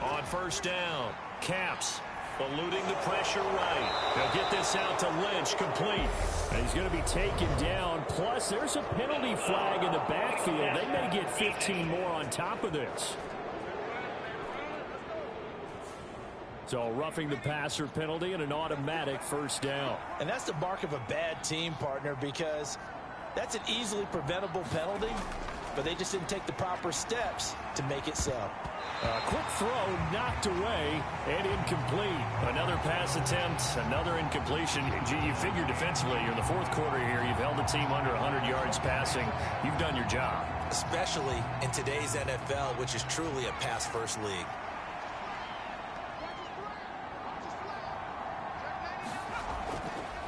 Speaker 5: On 1st down, Caps eluding the pressure right. They'll get this out to Lynch, complete.
Speaker 2: And he's going to be taken down. Plus, there's a penalty flag in the backfield. They may get 15 more on top of this. So roughing the passer penalty and an automatic 1st down.
Speaker 3: And that's the mark of a bad team, partner, because that's an easily preventable penalty, but they just didn't take the proper steps to make it so.
Speaker 2: Quick throw knocked away and incomplete.
Speaker 5: Another pass attempt, another incompletion. You figure defensively, you're in the 4th quarter here. You've held the team under 100 yards passing. You've done your job.
Speaker 3: Especially in today's NFL, which is truly a pass-first league.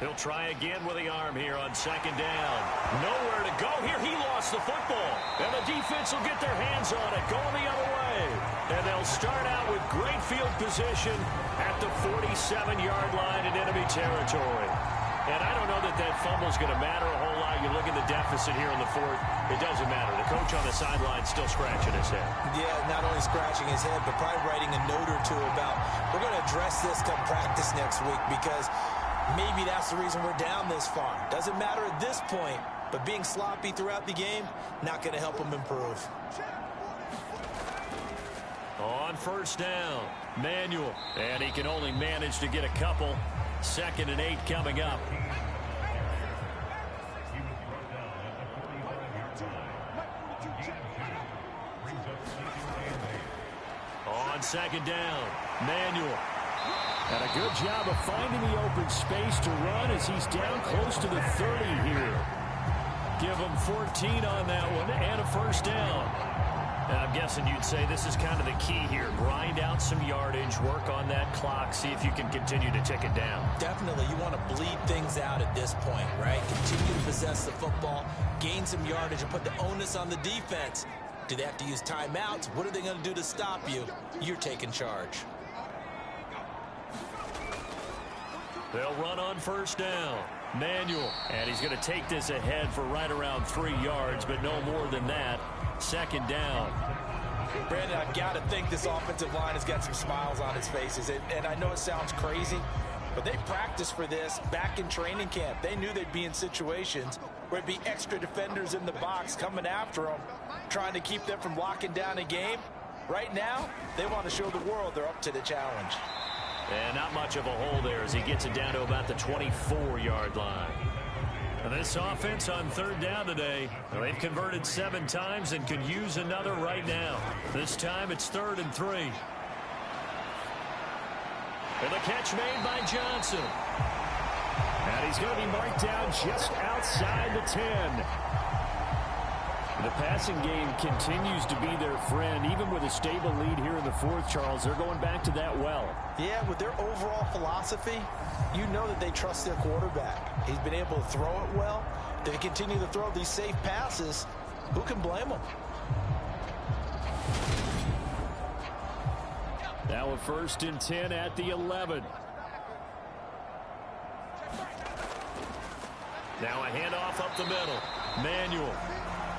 Speaker 5: He'll try again with the arm here on 2nd down. Nowhere to go here. He lost the football. And the defense will get their hands on it, going the other way. And they'll start out with great field position at the 47-yard line in enemy territory. And I don't know that that fumble's going to matter a whole lot. You look at the deficit here in the 4th. It doesn't matter. The coach on the sideline still scratching his head.
Speaker 3: Yeah, not only scratching his head, but probably writing a note or two about, we're going to address this come practice next week, because maybe that's the reason we're down this far. Doesn't matter at this point, but being sloppy throughout the game, not going to help them improve.
Speaker 5: On 1st down, Manuel. And he can only manage to get a couple. 2nd and 8 coming up.
Speaker 2: second down. Manuel. And a good job of finding the open space to run as he's down close to the 30 here. Give him 14 on that one and a first down. And I'm guessing you'd say this is kind of the key here. Grind out some yardage, work on that clock, see if you can continue to tick it down.
Speaker 3: Definitely. You want to bleed things out at this point, right? Continue to possess the football, gain some yardage, and put the onus on the defense. Do they have to use timeouts? What are they going to do to stop you? You're taking charge.
Speaker 2: They'll run on first down. Manuel. And he's going to take this ahead for right around 3 yards, but no more than that. Second down.
Speaker 3: Brandon, I've got to think this offensive line has got some smiles on its faces. And I know it sounds crazy, but they practiced for this back in training camp. They knew they'd be in situations where it'd be extra defenders in the box coming after them, trying to keep them from locking down a game. Right now, they want to show the world they're up to the challenge.
Speaker 2: And not much of a hole there as he gets it down to about the 24-yard line. And this offense on third down today, they've converted 7 times and could use another right now. This time it's 3rd and 3. And the catch made by Johnson. And he's going to be marked down just outside the 10. The passing game continues to be their friend. Even with a stable lead here in the 4th, Charles, they're going back to that well.
Speaker 3: Yeah, with their overall philosophy, you know that they trust their quarterback. He's been able to throw it well. They continue to throw these safe passes. Who can blame them?
Speaker 2: Now a 1st and 10 at the 11. Now a handoff up the middle. Manuel.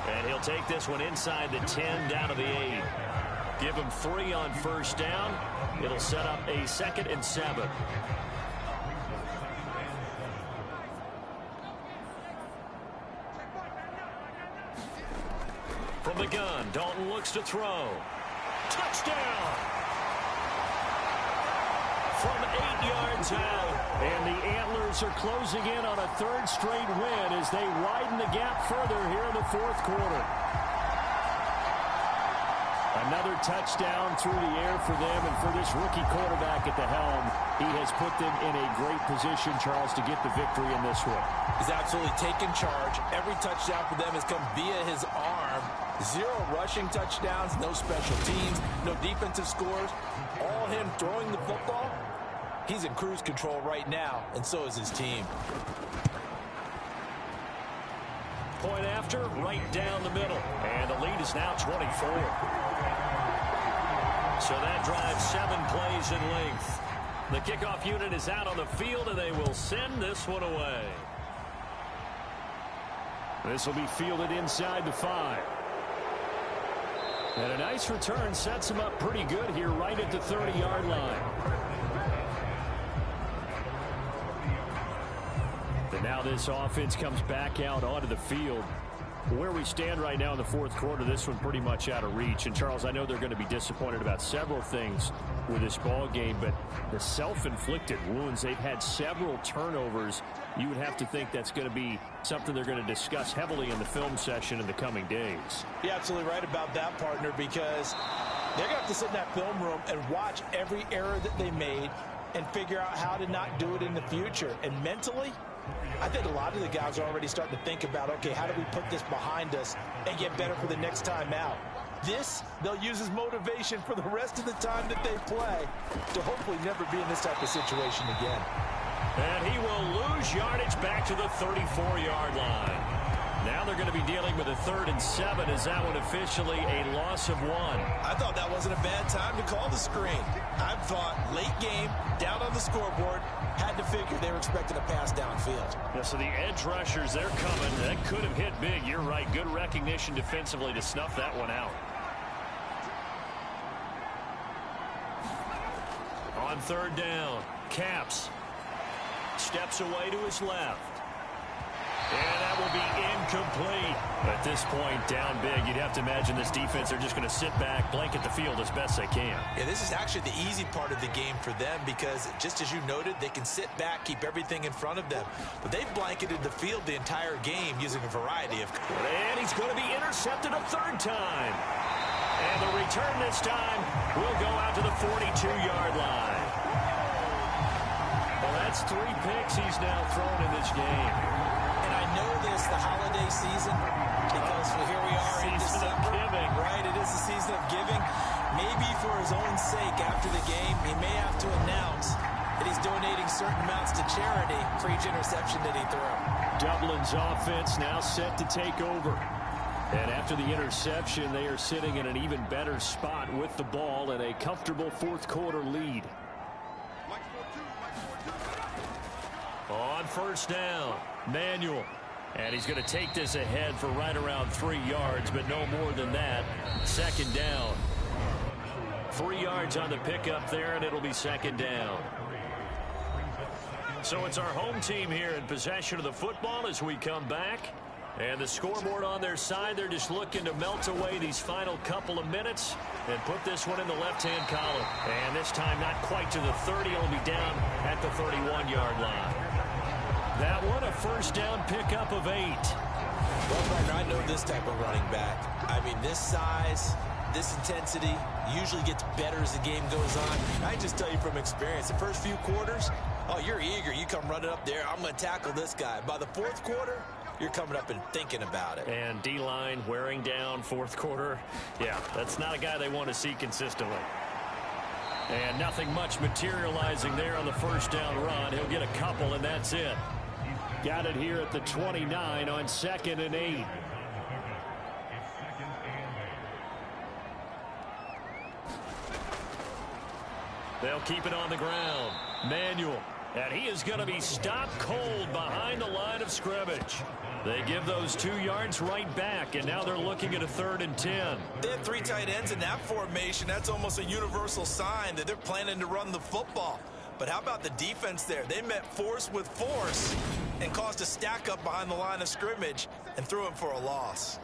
Speaker 2: And he'll take this one inside the 10 down to the 8. Give him 3 on first down. It'll set up a 2nd and 7. From the gun, Dalton looks to throw. Touchdown! From 8 yards out. And the Antlers are closing in on a 3rd straight win as they widen the gap further here in the 4th quarter. Another touchdown through the air for them, and for this rookie quarterback at the helm, he has put them in a great position, Charles, to get the victory in this one.
Speaker 3: He's absolutely taken charge. Every touchdown for them has come via his arm. 0 rushing touchdowns, no special teams, no defensive scores. All him throwing the football. He's in cruise control right now, and so is his team.
Speaker 2: Point after, right down the middle. And the lead is now 24. So that drives 7 plays in length. The kickoff unit is out on the field, and they will send this one away. This will be fielded inside the 5. And a nice return sets him up pretty good here right at the 30-yard line. And now this offense comes back out onto the field. Where we stand right now in the 4th quarter, this one pretty much out of reach. And, Charles, I know they're going to be disappointed about several things with this ball game, but the self-inflicted wounds, they've had several turnovers. You would have to think that's going to be something they're going to discuss heavily in the film session in the coming days.
Speaker 3: You're absolutely right about that, partner, because they're going to have to sit in that film room and watch every error that they made and figure out how to not do it in the future. And mentally, I think a lot of the guys are already starting to think about, okay, how do we put this behind us and get better for the next time out? This, they'll use as motivation for the rest of the time that they play to hopefully never be in this type of situation again.
Speaker 2: And he will lose yardage back to the 34-yard line. Now they're going to be dealing with a 3rd and 7. Is that one officially a loss of 1?
Speaker 3: I thought that wasn't a bad time to call the screen. I thought late game, down on the scoreboard, had to figure they were expecting a pass downfield.
Speaker 2: Yeah, so the edge rushers, they're coming. That could have hit big. You're right. Good recognition defensively to snuff that one out. On 3rd down, Caps steps away to his left. And that will be incomplete. At this point, down big. You'd have to imagine this defense are just going to sit back, blanket the field as best they can.
Speaker 3: Yeah, this is actually the easy part of the game for them because, just as you noted, they can sit back, keep everything in front of them. But they've blanketed the field the entire game using a variety of...
Speaker 2: And he's going to be intercepted a 3rd time. And the return this time will go out to the 42-yard line. Well, that's 3 picks he's now thrown in this game.
Speaker 3: And I know this, the holiday season, because here we are in December.
Speaker 2: Giving.
Speaker 3: Right, it is the season of giving. Maybe for his own sake after the game, he may have to announce that he's donating certain amounts to charity for each interception that he threw.
Speaker 2: Dublin's offense now set to take over. And after the interception, they are sitting in an even better spot with the ball and a comfortable fourth-quarter lead. On first down, Manuel. And he's going to take this ahead for right around 3 yards, but no more than that. Second down. 3 yards on the pickup there, and it'll be second down. So it's our home team here in possession of the football as we come back. And the scoreboard on their side, they're just looking to melt away these final couple of minutes and put this one in the left-hand column. And this time not quite to the 30. It'll be down at the 31-yard line. That one, a first down pickup of 8.
Speaker 3: Well, partner, I know this type of running back. I mean, this size, this intensity usually gets better as the game goes on. I just tell you from experience, the first few quarters, oh, you're eager. You come running up there, I'm going to tackle this guy. By the fourth quarter, you're coming up and thinking about it.
Speaker 2: And D-line wearing down fourth quarter. Yeah, that's not a guy they want to see consistently. And nothing much materializing there on the first down run. He'll get a couple, and that's it. Got it here at the 29 on 2nd and 8. They'll keep it on the ground. Manuel. And he is going to be stopped cold behind the line of scrimmage. They give those 2 yards right back, and now they're looking at a 3rd and 10.
Speaker 4: They have 3 tight ends in that formation. That's almost a universal sign that they're planning to run the football. But how about the defense there? They met force with force and caused a stack up behind the line of scrimmage and threw him for a loss.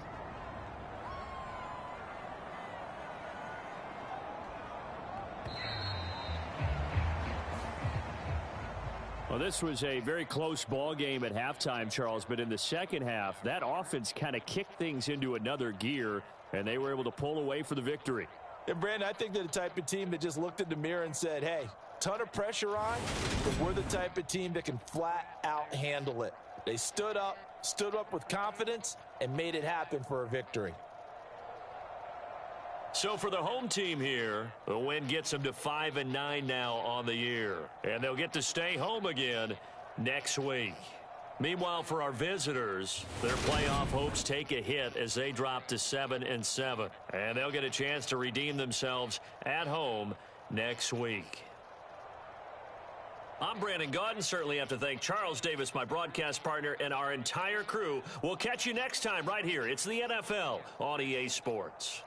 Speaker 2: Well, this was a very close ball game at halftime, Charles, but in the second half, that offense kind of kicked things into another gear, and they were able to pull away for the victory.
Speaker 3: And, Brandon, I think they're the type of team that just looked in the mirror and said, hey, ton of pressure on, but we're the type of team that can flat out handle it. They stood up with confidence, and made it happen for a victory.
Speaker 2: So for the home team here, the win gets them to 5-9 now on the year. And they'll get to stay home again next week. Meanwhile, for our visitors, their playoff hopes take a hit as they drop to 7-7. And they'll get a chance to redeem themselves at home next week. I'm Brandon Gaudin. Certainly have to thank Charles Davis, my broadcast partner, and our entire crew. We'll catch you next time right here. It's the NFL on EA Sports.